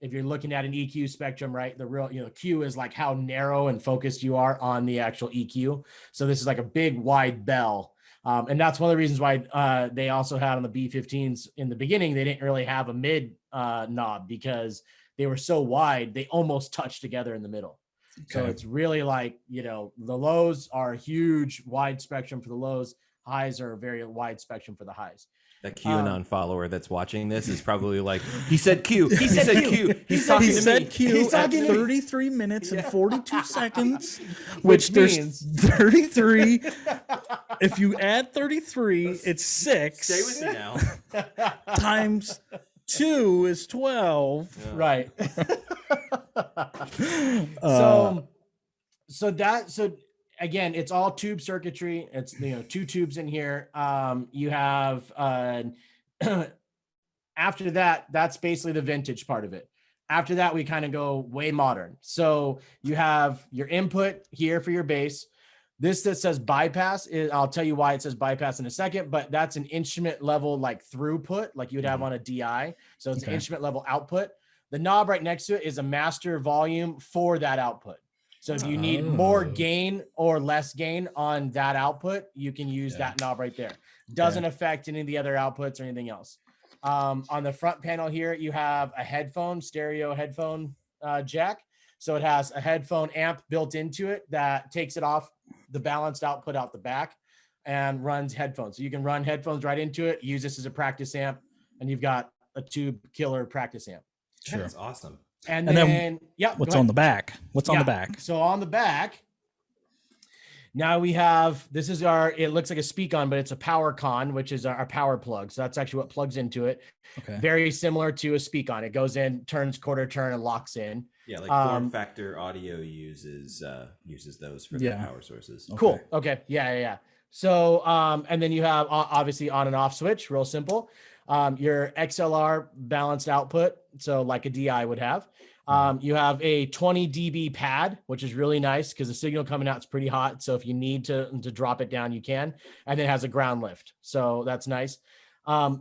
if you're looking at an EQ spectrum, right, the real, Q is like how narrow and focused you are on the actual EQ. So this is like a big wide bell. And that's one of the reasons why they also had on the B15s in the beginning, they didn't really have a mid knob because they were so wide, they almost touched together in the middle. So it's really like, the lows are huge, wide spectrum for the lows. Highs are a very wide spectrum for the highs. That QAnon follower that's watching this is probably like, he said Q. He said Q. He's talking he to said me. Q He's at talking to me. 33 minutes and 42 seconds, Which there's means 33. If you add 33, it's 6. Stay with me now. Times 2 is 12. Yeah. right. So again, it's all tube circuitry. It's 2 tubes in here. You have after that, that's basically the vintage part of it. After that, we kind of go way modern. So you have your input here for your bass. This that says bypass is, I'll tell you why it says bypass in a second, but that's an instrument level like throughput, like you would have on a DI. So it's an instrument level output. The knob right next to it is a master volume for that output. So if you need more gain or less gain on that output, you can use that knob right there. Doesn't affect any of the other outputs or anything else. On the front panel here, you have a stereo headphone jack. So it has a headphone amp built into it that takes it off the balanced output out the back and runs headphones. So you can run headphones right into it, use this as a practice amp, and you've got a tube killer practice amp. Sure. That's awesome. And then what's on the back? What's on the back? So on the back, now we have, this is it looks like a speak on, but it's a power con, which is our power plug. So that's actually what plugs into it. Okay. Very similar to a speak on. It goes in, turns quarter turn and locks in. Yeah, like Form Factor Audio uses those for their power sources. Okay. Cool. Okay. Yeah. So, and then you have obviously on and off switch, real simple. Your XLR balanced output, so like a DI would have. You have a 20 dB pad, which is really nice because the signal coming out is pretty hot. So if you need to drop it down, you can. And then it has a ground lift. So that's nice.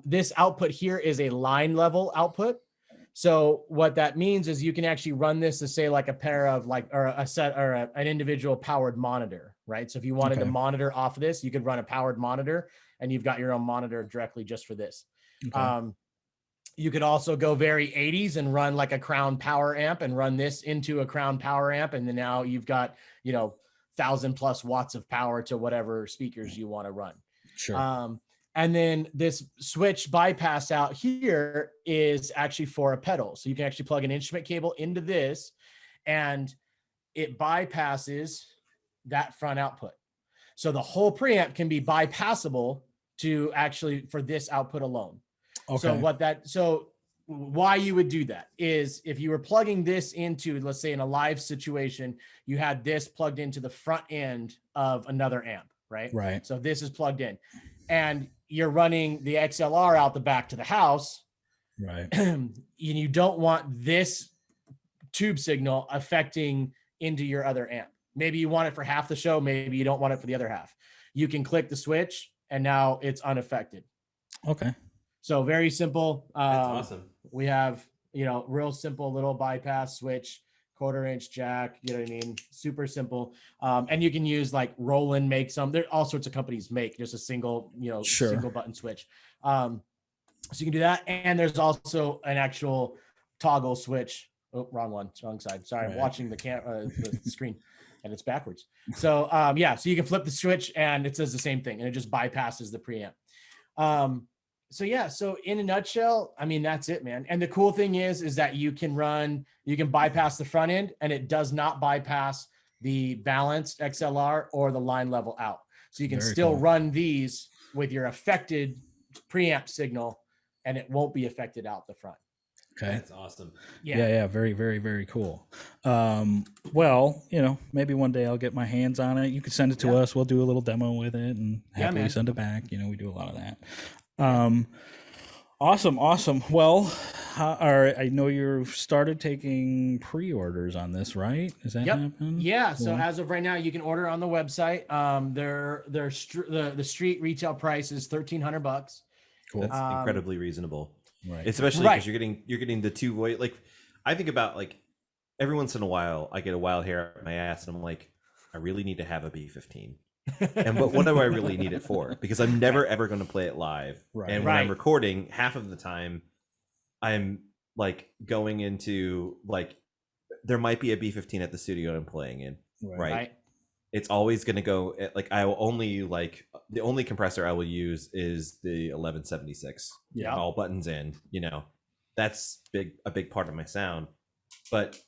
This output here is a line level output. So what that means is you can actually run this to say like a pair of an individual powered monitor, right? So if you wanted to monitor off of this, you could run a powered monitor and you've got your own monitor directly just for this. Okay. You could also go very 80s and run like a Crown power amp and run this into a Crown power amp. And then now you've got, 1,000+ watts of power to whatever speakers you want to run. Sure. And then this switch bypass out here is actually for a pedal. So you can actually plug an instrument cable into this and it bypasses that front output. So the whole preamp can be bypassable to actually for this output alone. Okay. So why you would do that is if you were plugging this into, let's say in a live situation, you had this plugged into the front end of another amp, right? Right. So this is plugged in and you're running the XLR out the back to the house. Right. And you don't want this tube signal affecting into your other amp. Maybe you want it for half the show. Maybe you don't want it for the other half. You can click the switch and now it's unaffected. Okay. So very simple. That's awesome. We have, real simple little bypass switch, 1/4-inch jack, you know what I mean? Super simple. And you can use like Roland makes some, there all sorts of companies make just a single, single button switch. So you can do that. And there's also an actual toggle switch. Oh, wrong one, wrong side. Sorry, I'm watching the screen. and it's backwards. So yeah, so you can flip the switch and it says the same thing, and it just bypasses the preamp. So yeah, so in a nutshell, I mean, that's it, man. And the cool thing is that you can bypass the front end, and it does not bypass the balanced XLR or the line level out. So you can still run these with your affected preamp signal, and it won't be affected out the front. Okay. That's awesome. Yeah. Very, very, very cool. Well, maybe one day I'll get my hands on it. You can send it to us. We'll do a little demo with it and happily send it back. We do a lot of that. Awesome. Well, I know you've started taking pre-orders on this, right? Is that happening? Yeah. Cool. So as of right now, you can order on the website. The street retail price is $1,300. Cool. That's incredibly reasonable. Right. Especially because you're getting the two voice. Like, I think about, like, every once in a while I get a wild hair up my ass and I'm like, I really need to have a B15. And what do I really need it for? Because I'm never ever going to play it live. Right. And when I'm recording, half of the time I'm like going into, like, there might be a B15 at the studio I'm playing in. Right. It's always going to go at, like, I will only, like, the only compressor I will use is the 1176. Yeah. All buttons in, that's a big part of my sound. But,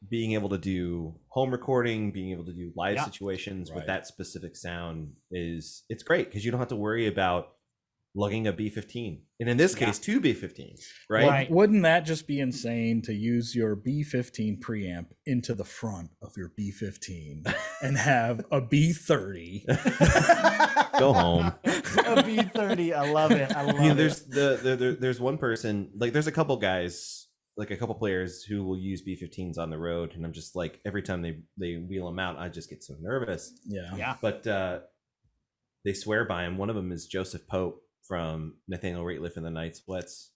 being able to do home recording, being able to do live situations with that specific sound it's great, because you don't have to worry about lugging a B15. And in this case, two B15s, right? Well, wouldn't that just be insane to use your B15 preamp into the front of your B15 and have a B30? Go home. A B30. I love it. There's one person, like, there's a couple guys, like a couple players who will use B15s on the road, and I'm just like, every time they wheel them out, I just get so nervous. Yeah. But they swear by him. One of them is Joseph Pope from Nathaniel Rateliff and the Night Sweats,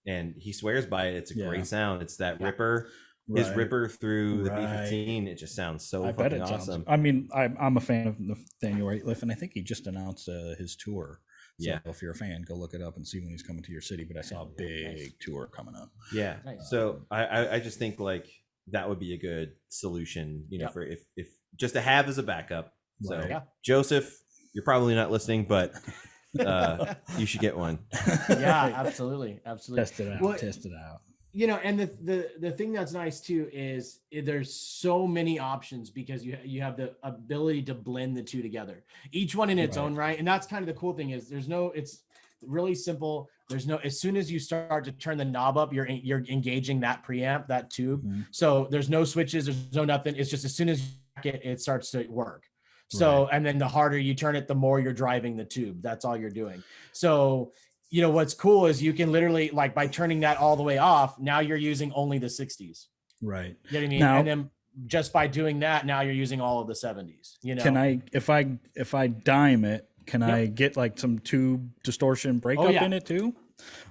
and he swears by it. It's a great sound. It's that ripper, his ripper through the B15. It just sounds so fucking awesome. I mean, I'm a fan of Nathaniel Rateliff, and I think he just announced his tour. So if you're a fan, go look it up and see when he's coming to your city. But I saw a big tour coming up. Yeah. Nice. So I just think, like, that would be a good solution, for if just to have as a backup. So Joseph, you're probably not listening, but you should get one. Yeah, absolutely. Test it out. And the thing that's nice too is there's so many options, because you have the ability to blend the two together, each one in its own right. And that's kind of the cool thing is it's really simple. As soon as you start to turn the knob up, you're engaging that preamp, that tube. Mm-hmm. So there's no switches, there's no nothing. It's just as soon as you it starts to work. So, and then the harder you turn it, the more you're driving the tube. That's all you're doing. So, what's cool is you can literally, like, by turning that all the way off, now you're using only the 60s. Right. You know what I mean? Now, and then just by doing that, now you're using all of the 70s. Can I, if I dime it, can I get like some tube distortion breakup in it too?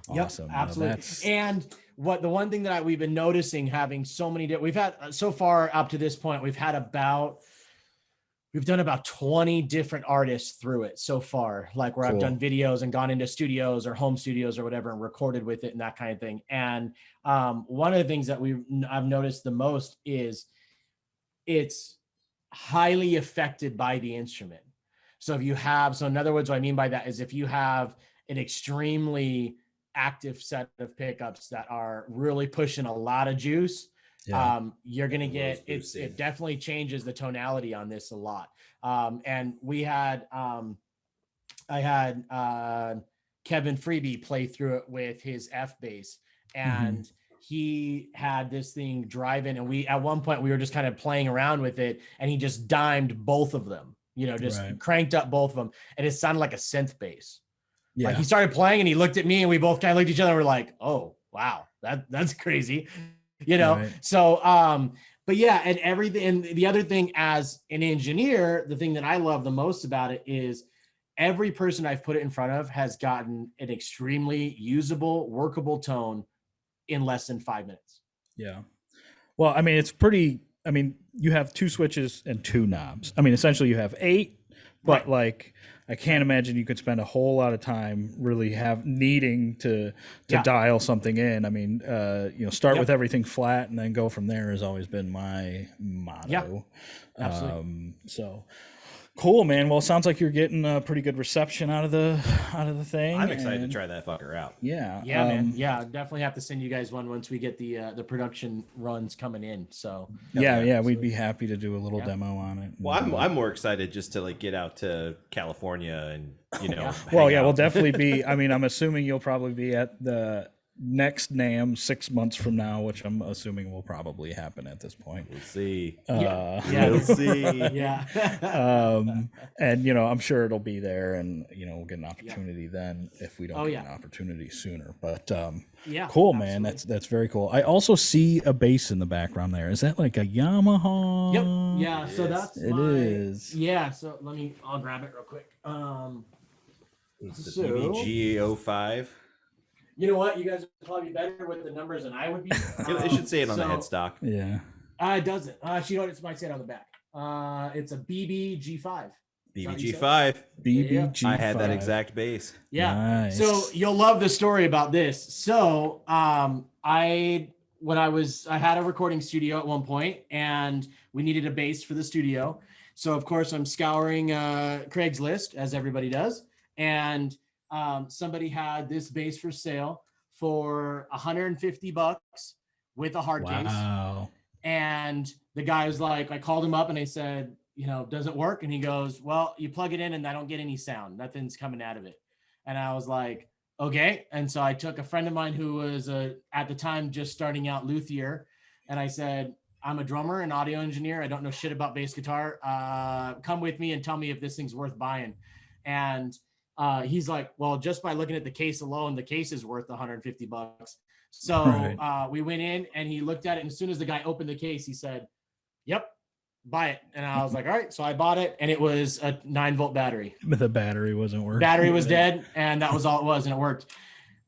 Awesome. Yep, absolutely. And the one thing that we've been noticing, having so many, we've had so far up to this point, we've done about 20 different artists through it so far, like where I've done videos and gone into studios or home studios or whatever and recorded with it and that kind of thing. And one of the things that I've noticed the most is it's highly affected by the instrument. So in other words, what I mean by that is if you have an extremely active set of pickups that are really pushing a lot of juice, you're going to get it definitely changes the tonality on this a lot. And I had Kevin Freebie play through it with his F bass, and he had this thing driving, and at one point we were just kind of playing around with it, and he just dimed both of them, cranked up both of them, and it sounded like a synth bass. Yeah. Like, he started playing and he looked at me and we both kind of looked at each other and we're like, oh wow, that's crazy. So but yeah, and everything. And the other thing, as an engineer, the thing that I love the most about it is every person I've put it in front of has gotten an extremely usable, workable tone in less than 5 minutes. Yeah. Well, I mean, you have two switches and two knobs. I mean, essentially you have 8 But like, I can't imagine you could spend a whole lot of time really needing to dial something in. I mean, start with everything flat and then go from there has always been my motto. Yeah, absolutely. So cool, man. Well, it sounds like you're getting a pretty good reception out of the thing. I'm excited to try that fucker out. Yeah, man. Yeah, definitely have to send you guys one once we get the production runs coming in. So we'd be happy to do a little demo on it. Well, I'm more excited just to like get out to California and we'll definitely be. I mean, I'm assuming you'll probably be at the next NAMM 6 months from now, which I'm assuming will probably happen at this point. We'll see. We'll see. And I'm sure it'll be there, and we'll get an opportunity then if we don't get an opportunity sooner. But cool, man. That's very cool. I also see a bass in the background there. Is that like a Yamaha? Yep. Yeah. So that's it is. Yeah. So I'll grab it real quick. It's the PBG 05. You know what? You guys are probably better with the numbers than I would be. It should say it on the headstock. Yeah. It doesn't. It might say it on the back. It's a BBG5. BBG5. BBG5. I had that exact bass. Yeah. Nice. So you'll love the story about this. So I had a recording studio at one point, and we needed a bass for the studio. So of course I'm scouring Craigslist, as everybody does, and somebody had this bass for sale for $150 with a hard case. Wow. And the guy was like, I called him up and I said, does it work? And he goes, well, you plug it in and I don't get any sound. Nothing's coming out of it. And I was like, okay. And so I took a friend of mine who was at the time just starting out luthier. And I said, I'm a drummer and audio engineer. I don't know shit about bass guitar. Come with me and tell me if this thing's worth buying. And he's like, well, just by looking at the case alone, the case is worth $150. So we went in and he looked at it. And as soon as the guy opened the case, he said, yep, buy it. And I was like, all right. So I bought it, and it was a 9-volt battery. The battery wasn't working. Battery was dead, and that was all it was, and it worked.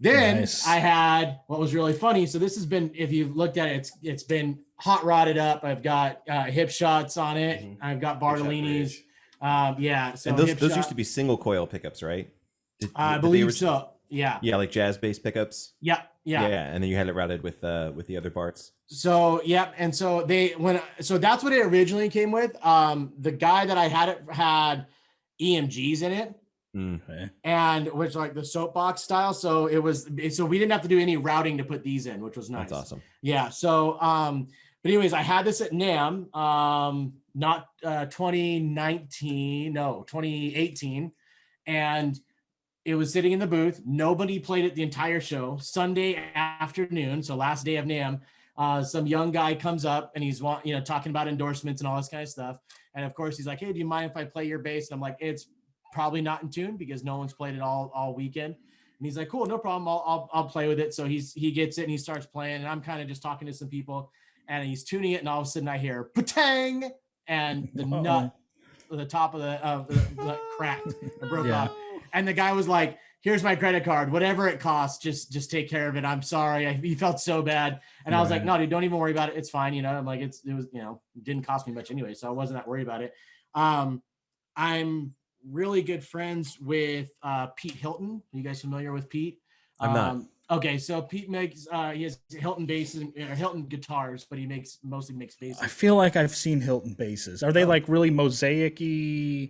Then I had what was really funny. So this has been, if you've looked at it, it's been hot rodded up. I've got hip shots on it. Mm-hmm. I've got Bartolini's. So and those used to be single coil pickups, right? I believe so. Yeah. Yeah, like jazz bass pickups. Yeah. And then you had it routed with the other Barts. So and so that's what it originally came with. The guy that I had had EMGs in it. Okay. And which like the soapbox style. So we didn't have to do any routing to put these in, which was nice. That's awesome. Yeah. So but anyways, I had this at NAMM, not 2019, no, 2018. And it was sitting in the booth. Nobody played it the entire show. Sunday afternoon, so last day of NAMM, some young guy comes up and he's talking about endorsements and all this kind of stuff. And of course, he's like, "Hey, do you mind if I play your bass?" And I'm like, "It's probably not in tune because no one's played it all weekend." And he's like, "Cool, no problem. I'll play with it." So he gets it and he starts playing. And I'm kind of just talking to some people, and he's tuning it. And all of a sudden, I hear "patang," and the nut, the top of the cracked and broke off. And the guy was like, "Here's my credit card. Whatever it costs, just take care of it. I'm sorry." He felt so bad. And I was like, "No, dude, don't even worry about it. It's fine." I'm like, it was, it didn't cost me much anyway. So I wasn't that worried about it. I'm really good friends with Pete Hilton. Are you guys familiar with Pete? I'm not. Okay, so Pete makes he has Hilton basses or Hilton guitars, but he mostly makes basses. I feel like I've seen Hilton basses. Are they like really mosaic-y?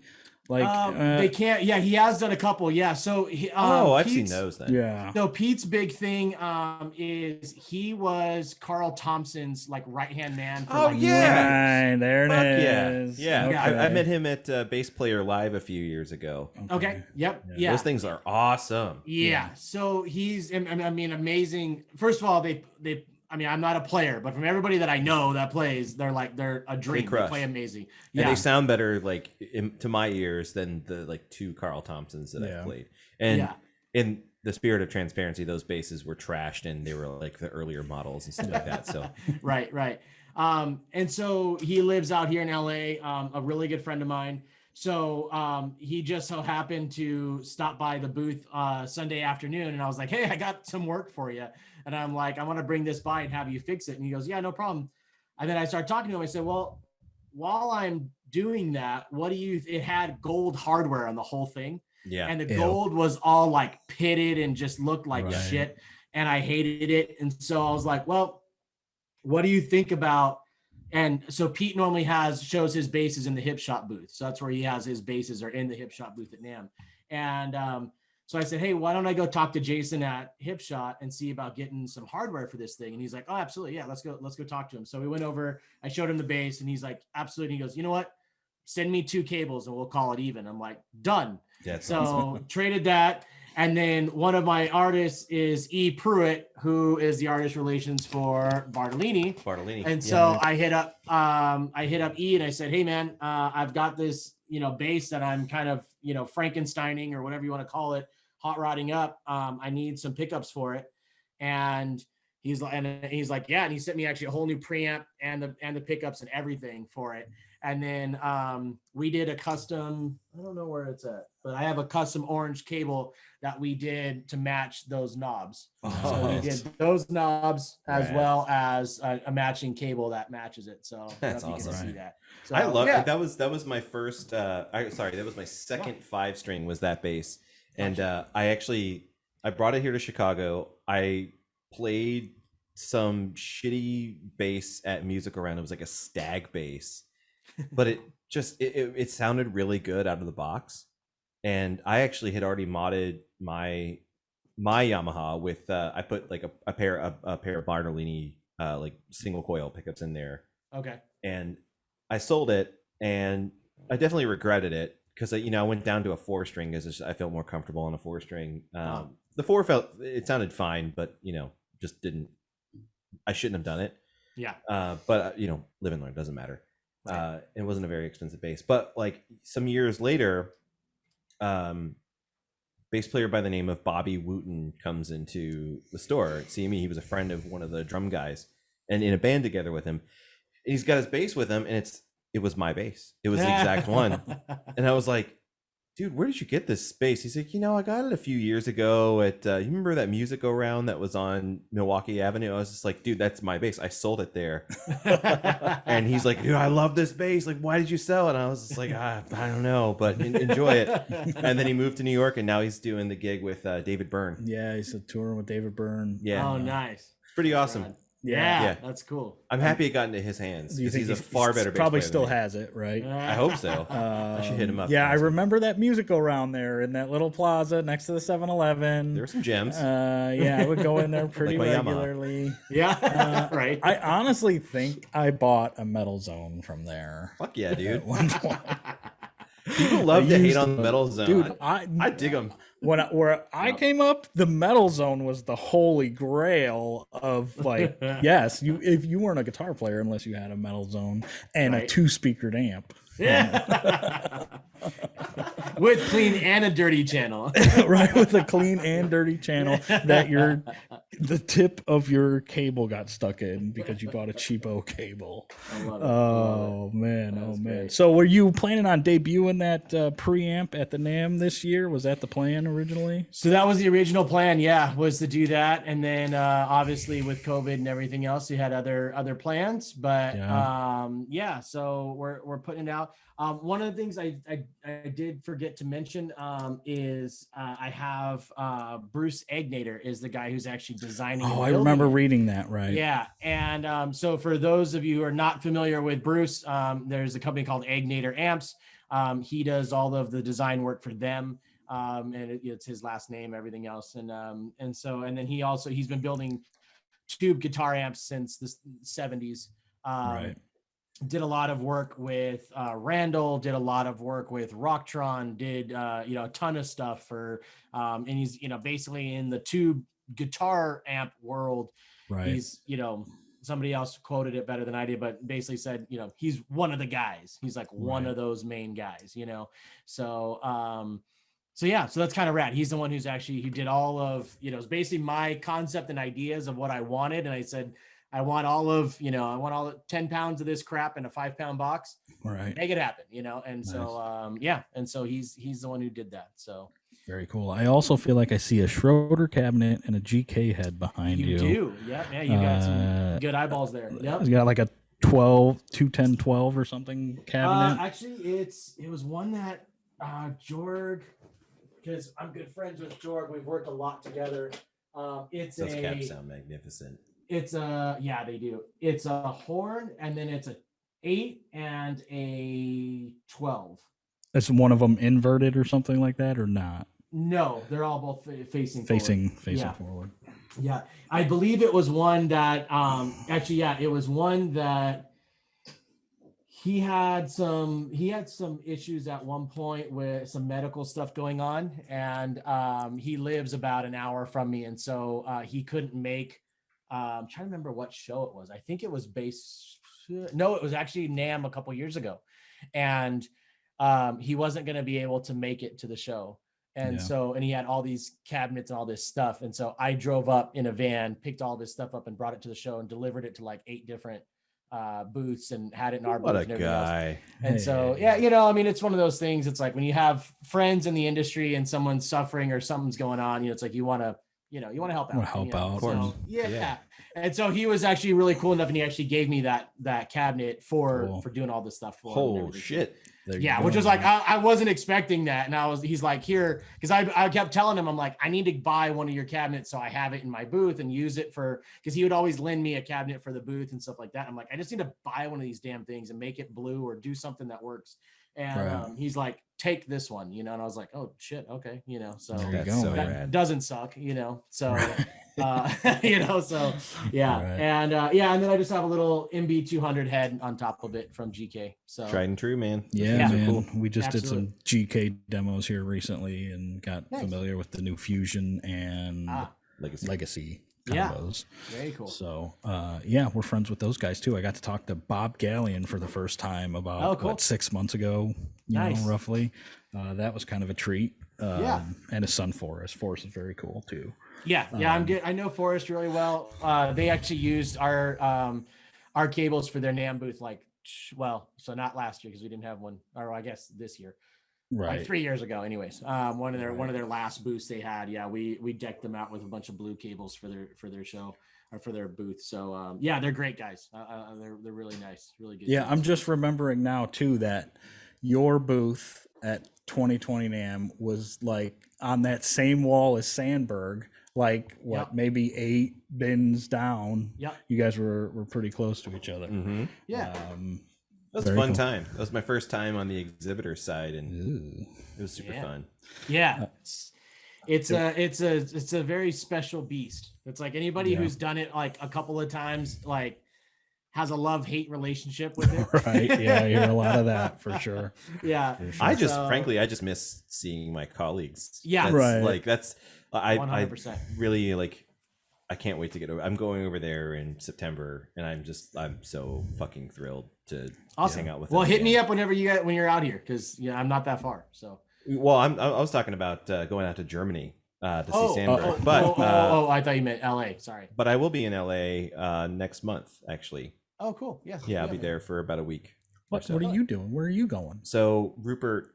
Like they can't. Yeah, he has done a couple. Yeah, so I've seen those then. Yeah. So Pete's big thing is he was Carl Thompson's like right-hand man. For, right, there it is. Yeah. Okay. I met him at Bass Player Live a few years ago. Okay. Yep. Yeah. Those things are awesome. Yeah. So he's, I mean, amazing. First of all, they. I mean, I'm not a player, but from everybody that I know that plays, they're a dream. They play amazing. Yeah. And they sound better, to my ears, than the two Carl Thompsons that I've played. And in the spirit of transparency, those basses were trashed, and they were like the earlier models and stuff like that. So right. And so he lives out here in LA. A really good friend of mine. So he just so happened to stop by the booth Sunday afternoon, and I was like, "Hey, I got some work for you." And I'm like, "I want to bring this by and have you fix it." And he goes, "Yeah, no problem." And then I started talking to him. I said, "Well, while I'm doing that, it had gold hardware on the whole thing. Yeah. And the gold was all like pitted and just looked like shit. And I hated it. And so I was like, well, what do you think about? And so Pete normally shows his basses in the hip shop booth. So that's where he has his basses, are in the hip shop booth at NAMM. And so I said, hey, why don't I go talk to Jason at Hip Shot and see about getting some hardware for this thing? And he's like, oh, absolutely. Yeah, let's go talk to him. So we went over, I showed him the bass, and he's like, absolutely. And he goes, you know what? Send me 2 cables and we'll call it even. I'm like, done. That's so awesome. Traded that. And then one of my artists is E. Pruitt, who is the artist relations for Bartolini. And so I hit up E and I said, hey man, I've got this, bass that I'm kind of, Frankensteining or whatever you want to call it, hot rodding up. I need some pickups for it. And he's like, yeah. And he sent me actually a whole new preamp and the pickups and everything for it. And then we did a custom, I don't know where it's at, but I have a custom orange cable that we did to match those knobs. So we did those knobs as well as a matching cable that matches it. So that's awesome. See that. So, I love it. That was my first, that was my second 5-string was that bass. And I brought it here to Chicago. I played some shitty bass at Music Around. It was like a Stag bass. But it sounded really good out of the box, and I actually had already modded my Yamaha with I put like a pair of Bartolini like single coil pickups in there. Okay. And I sold it, and I definitely regretted it because I went down to a 4-string because I felt more comfortable on a 4-string. The 4 sounded fine, but just didn't. I shouldn't have done it. Yeah. But live and learn, doesn't matter. It wasn't a very expensive bass, but like some years later, bass player by the name of Bobby Wooten comes into the store at CME. He was a friend of one of the drum guys and in a band together with him. And he's got his bass with him, and it was my bass. It was the exact one. And I was like, dude, where did you get this bass? He's like, I got it a few years ago at, you remember that music go round that was on Milwaukee Avenue? I was just like, dude, that's my bass. I sold it there. And he's like, dude, I love this bass. Like, why did you sell it? And I was just like, I don't know, but enjoy it. And then he moved to New York, and now he's doing the gig with David Byrne. Yeah, he's touring with David Byrne. Yeah. Oh, nice. It's pretty awesome. Right. Yeah, that's cool. I'm happy it got into his hands because he's a far better bass probably player still than me. has it, right? I hope so. I should hit him up. Yeah, I remember that music around there in that little plaza next to the 7-Eleven. There were some gems. Yeah, I would go in there pretty Like regularly. Yeah, right. I honestly think I bought a Metal Zone from there. Fuck yeah, dude. At one point. People love to hate on the Metal Zone. Dude, I dig them. Where I came up, the Metal Zone was the holy grail of like, yes, if you weren't a guitar player unless you had a Metal Zone and a 2-speakered amp. Yeah. With clean and a dirty channel. Right, with a clean and dirty channel that the tip of your cable got stuck in because you bought a cheapo cable. I love it. Oh man, That's great. So were you planning on debuting that preamp at the NAMM this year? Was that the plan originally? So that was the original plan, was to do that, and then obviously with COVID and everything else, we had other plans, but so we're putting it out. One of the things I did forget to mention is I have Bruce Egnator is the guy who's actually designing. Oh, I remember reading that, right? Yeah, and so for those of you who are not familiar with Bruce, there's a company called Egnator Amps. He does all of the design work for them, and it's his last name, everything else, and then he's been building tube guitar amps since the 70s. Right. Did a lot of work with Randall, did a lot of work with Rocktron, did a ton of stuff for and he's basically in the tube guitar amp world. Right. He's somebody else quoted it better than I did, but basically said he's one of the guys. He's like one of those main guys, so so that's kind of rad. He's the one who did all of it's basically my concept and ideas of what I wanted, and I said I want all of 10 pounds of this crap in a 5-pound box. Right. Make it happen, and nice. So and so he's the one who did that. So very cool. I also feel like I see a Schroeder cabinet and a GK head behind you. You do. Yeah, you got some good eyeballs there. Yep. He's got like a 21012 or something cabinet? Actually, it was one that Jorg, because I'm good friends with Jorg. We've worked a lot together. Those cabs sound magnificent. It's yeah, they do. It's a horn, and then it's a 8 and a 12. Is one of them inverted or something like that, or not? No, they're all both facing Facing yeah. forward. Yeah, I believe it was one that actually, yeah, it was one that he had some issues at one point with some medical stuff going on, and he lives about an hour from me, and so he couldn't make. I'm trying to remember what show it was. I think it was No, it was actually NAMM a couple years ago, and he wasn't going to be able to make it to the show. And so, and he had all these cabinets and all this stuff. And so I drove up in a van, picked all this stuff up and brought it to the show and delivered it to like 8 different booths and had it in our booth. What a guy. And so, yeah, you know, I mean, it's one of those things. It's like when you have friends in the industry and someone's suffering or something's going on, you know, it's like, you want to help out. Of course. So, yeah. And so he was actually really cool enough, and he actually gave me that cabinet for doing all this stuff for him. Oh shit. Yeah, which was like, I wasn't expecting that. And he's like, here, because I kept telling him, I'm like, I need to buy one of your cabinets so I have it in my booth and use it because he would always lend me a cabinet for the booth and stuff like that. I'm like, I just need to buy one of these damn things and make it blue or do something that works. And he's like, take this one, you know? And I was like, oh shit. Okay. You know, so that doesn't suck, you know? So, you know, so yeah. Right. And and then I just have a little MB200 head on top of it from GK. So tried and true, man. Yeah, man. Cool. We just did some GK demos here recently and got familiar with the new Fusion and Legacy combos. Very cool. So we're friends with those guys too. I got to talk to Bob Gallion for the first time about 6 months ago, you know, roughly. That was kind of a treat. And his son Forrest. Forrest is very cool too. I'm good. I know Forrest really well. They actually used our cables for their NAMM booth, so not last year because we didn't have one, or I guess this year. Right. Like 3 years ago, anyways. One of their last booths they had. Yeah, we decked them out with a bunch of blue cables for their show or for their booth. So they're great guys. They're really nice, really good. Yeah, guys. I'm just remembering now too that your booth at 2020 NAMM was like on that same wall as Sandberg, maybe 8 bins down. Yep. You guys were pretty close to each other. Mm-hmm. Yeah. That was a fun time. That was my first time on the exhibitor side, and it was super fun. Yeah, it's a very special beast. It's like anybody who's done it like a couple of times, like has a love-hate relationship with it. Right. Yeah, I hear a lot of that for sure. Yeah. For sure. I just miss seeing my colleagues. Yeah. I 100%. Really I can't wait to get over. I'm going over there in September, and I'm so fucking thrilled to hang out with them. Well, hit me up when you're out here, because I'm not that far. So. Well, I was talking about going out to Germany to see Sandberg. I thought you meant LA. Sorry. But I will be in LA next month, actually. Oh, cool. Yeah. Yeah, I'll be there for about a week. What are you doing? Where are you going? So Rupert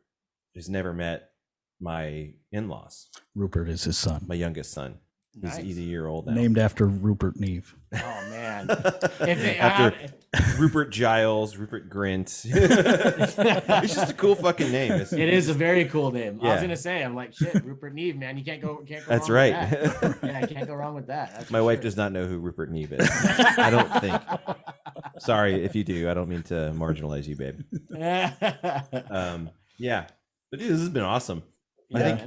has never met my in-laws. Rupert is his son. My youngest son. Nice. He's a year old now. Named after Rupert Neve. Oh man. After Rupert Giles, Rupert Grint. It's just a cool fucking name. It is a very cool name. Yeah. I was gonna say, I'm like, shit, Rupert Neve, man. You can't go That's wrong right. With that. Yeah, I can't go wrong with that. That's my wife does not know who Rupert Neve is. I don't think. Sorry if you do. I don't mean to marginalize you, babe. Yeah. But dude, this has been awesome. Yeah,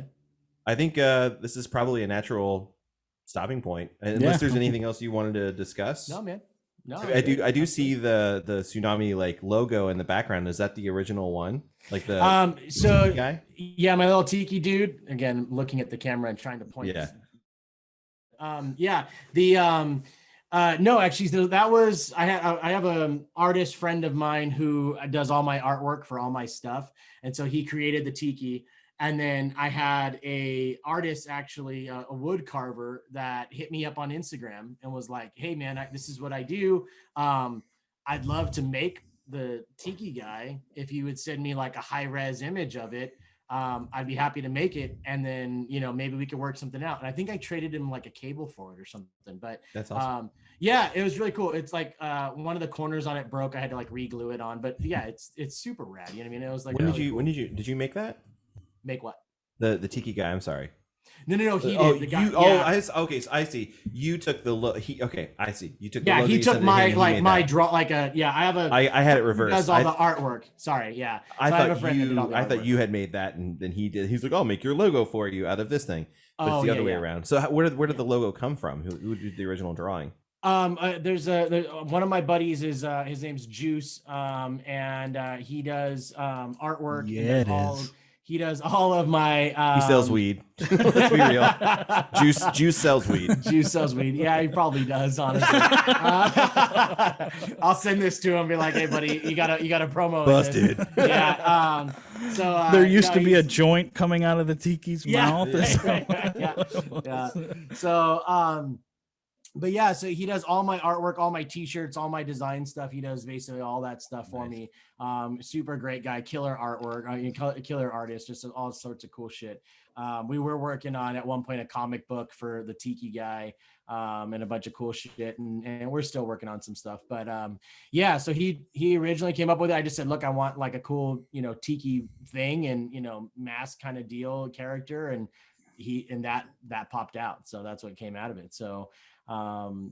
I think this is probably a natural stopping point, unless there's anything else you wanted to discuss. No, man. No, I do see the Tsunami logo in the background. Is that the original one? Like the guy? Yeah, my little tiki dude. Again, looking at the camera and trying to point. No, actually, so that was I have an artist friend of mine who does all my artwork for all my stuff, and so he created the tiki. And then I had a artist, actually a wood carver, that hit me up on Instagram and was like, hey man, this is what I do. I'd love to make the tiki guy if you would send me like a high res image of it. I'd be happy to make it, and then maybe we could work something out. And I think I traded him like a cable for it or something. But That's awesome. yeah, it was really cool. It's like one of the corners on it broke. I had to like re-glue it on. But yeah, it's super rad. You know what I mean? It was like When really did you cool. when did you make that? Make what? The tiki guy. I'm sorry. No, he did. Oh, The guy, okay. So I see. You took the look. Okay, I see. You took the yeah, logo, he you took sent it to my him, he like made my that. draw like a I have a I had it reversed. He does all the artwork. Sorry, yeah. I So have a thought friend that did all the I thought artwork. you had made that, and then he did. He's like, "I'll make your logo for you out of this thing." But it's the other way around. So where did the logo come from? Who did the original drawing? There's one of my buddies is his name's Juice, and he does artwork. Yeah, He does all of my. He sells weed. Let's be real. Juice sells weed. Juice sells weed. Yeah, he probably does. Honestly, I'll send this to him. And be like, hey, buddy, you got to promo. Busted. This. Yeah. So there used to be a joint coming out of the tiki's mouth. Yeah. So but yeah, so he does all my artwork, all my t-shirts, all my design stuff. He does basically all that stuff for me. Super great guy, killer artwork, killer artist, just all sorts of cool shit. We were working on at one point a comic book for the Tiki guy, and a bunch of cool shit, and we're still working on some stuff. But yeah, so he originally came up with it. I just said, look, I want like a cool, Tiki thing and mask kind of deal character, and that popped out. So that's what came out of it. So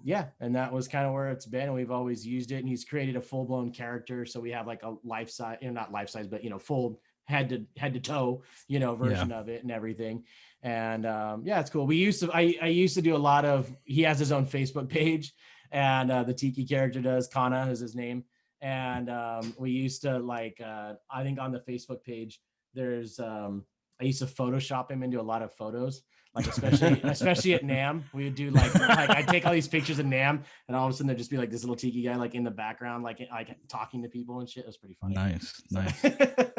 yeah, and that was kind of where it's been, and we've always used it. And he's created a full-blown character, so we have like a life size, not life size, but full head to toe version of it and everything. And yeah, it's cool. I used to do a lot of, he has his own Facebook page, and the Tiki character does, Kana is his name. And we used to I think on the Facebook page there's I used to Photoshop him into a lot of photos, like especially at NAM. We would do like I'd take all these pictures of NAM, and all of a sudden there'd just be like this little Tiki guy like in the background, like talking to people and shit. It was pretty funny. Nice.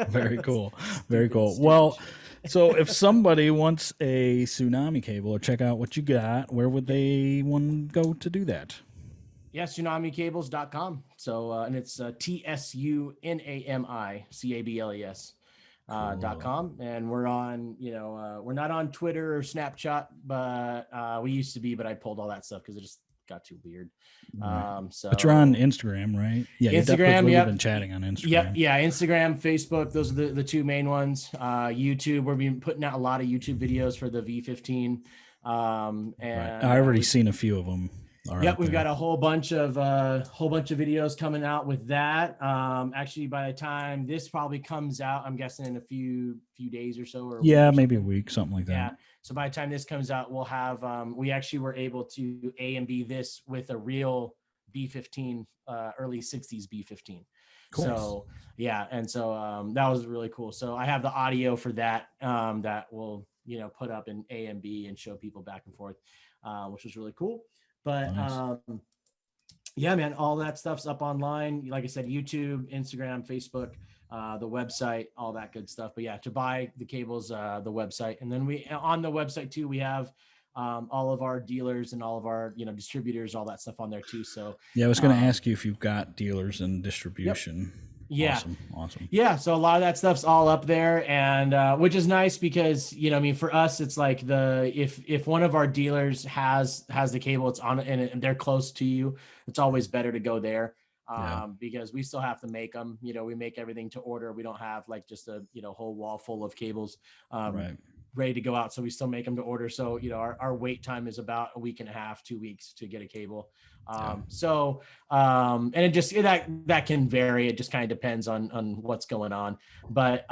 Very cool. Very cool. Well, so if somebody wants a Tsunami cable or check out what you got, where would they want to go to do that? Yeah, tsunamicables.com. So and it's TSUNAMICABLES. .com, and we're on we're not on Twitter or Snapchat, but we used to be, but I pulled all that stuff because it just got too weird. So but you're on Instagram, right? Yeah, Instagram. You've been chatting on Instagram. Yeah, Instagram, Facebook, those are the two main ones. YouTube, we've been putting out a lot of YouTube videos for the V15. And I already seen a few of them. Yep, we've got a whole bunch of videos coming out with that. Actually, by the time this probably comes out, I'm guessing in a few days or so. Maybe a week, something like that. Yeah. So by the time this comes out, we'll have. We actually were able to A and B this with a real B15, early '60s B15. Cool. So yeah, and so that was really cool. So I have the audio for that that will put up in A and B and show people back and forth, which was really cool. But nice. Yeah, man, all that stuff's up online. Like I said, YouTube, Instagram, Facebook, the website, all that good stuff. But yeah, to buy the cables, the website. And then on the website too, we have all of our dealers and all of our, distributors, all that stuff on there too. So yeah, I was going to ask you if you've got dealers and distribution. Yep. Yeah. Awesome. Yeah. So a lot of that stuff's all up there, and which is nice because, for us, it's like if one of our dealers has the cable, it's on and they're close to you, it's always better to go there. Because we still have to make them, we make everything to order. We don't have like just a, whole wall full of cables, ready to go out. So we still make them to order. So, our wait time is about a week and a half, 2 weeks to get a cable. So, and it just, that can vary. It just kind of depends on what's going on. But,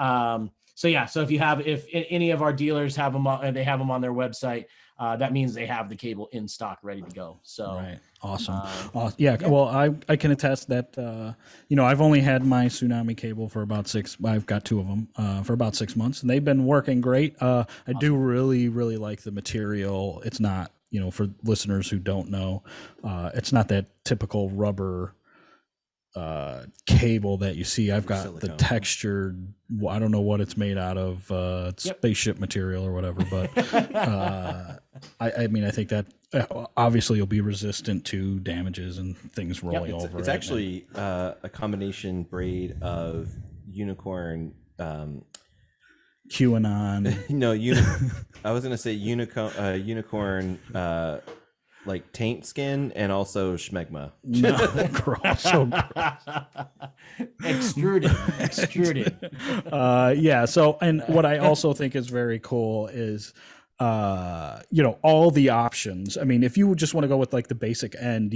so yeah, so if any of our dealers have them on, they have them on their website, that means they have the cable in stock ready to go. So right. Awesome. Yeah. Well, I can attest that, I've only had my Tsunami cable for about I've got two of them for about 6 months, and they've been working great. I do really, really like the material. It's not, for listeners who don't know, it's not that typical rubber cable that you see. I've got silicone. The textured, I don't know what it's made out of, spaceship material or whatever, but I mean, I think that obviously you'll be resistant to damages and things rolling over. It's actually a combination braid of unicorn QAnon. No, I was gonna say unicorn, like taint skin, and also schmegma. No, gross. So extruded. Yeah. So, and what I also think is very cool is, all the options. I mean, if you just want to go with like the basic end,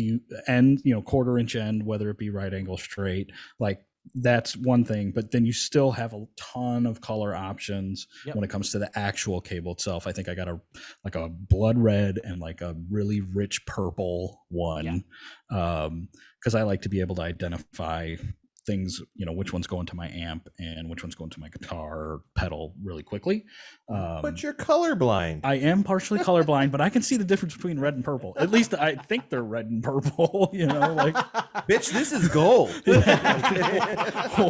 quarter-inch end, whether it be right angle, straight, like that's one thing, but then you still have a ton of color options when it comes to the actual cable itself. I think I got a blood red and like a really rich purple one, because I like to be able to identify things, which one's going to my amp and which one's going to my guitar or pedal really quickly. But you're colorblind. I am partially colorblind, but I can see the difference between red and purple. At least I think they're red and purple, like bitch, this is gold.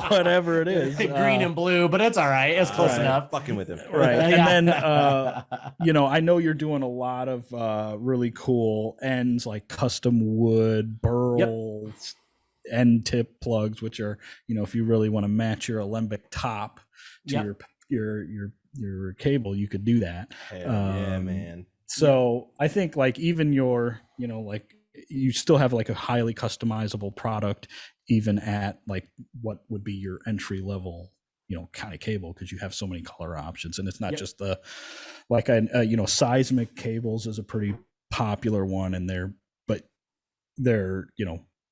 Whatever it is. Green and blue, but it's all right. It's close enough. Fucking with him. Right. And then, I know you're doing a lot of really cool ends, like custom wood, burls, end tip plugs, which are, if you really want to match your alembic top to your cable, you could do that. Hell yeah, man. So I think like even your, like you still have like a highly customizable product, even at like what would be your entry level, kind of cable, because you have so many color options, and it's not just the, like seismic cables is a pretty popular one, and they're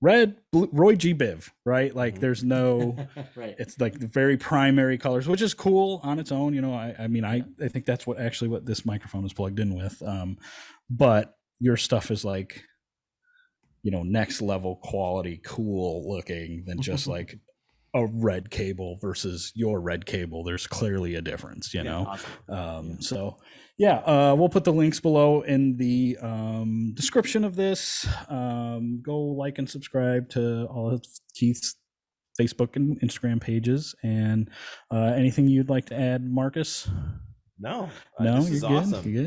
red, blue, Roy G. Biv, right? Like there's no, it's like the very primary colors, which is cool on its own. I think that's what this microphone is plugged in with. But your stuff is like, next level quality, cool looking than just like a red cable versus your red cable. There's clearly a difference, Awesome. So we'll put the links below in the description of this. Go like and subscribe to all of Keith's Facebook and Instagram pages. And anything you'd like to add, Marcus? No, No, this you're is good. awesome. You're good.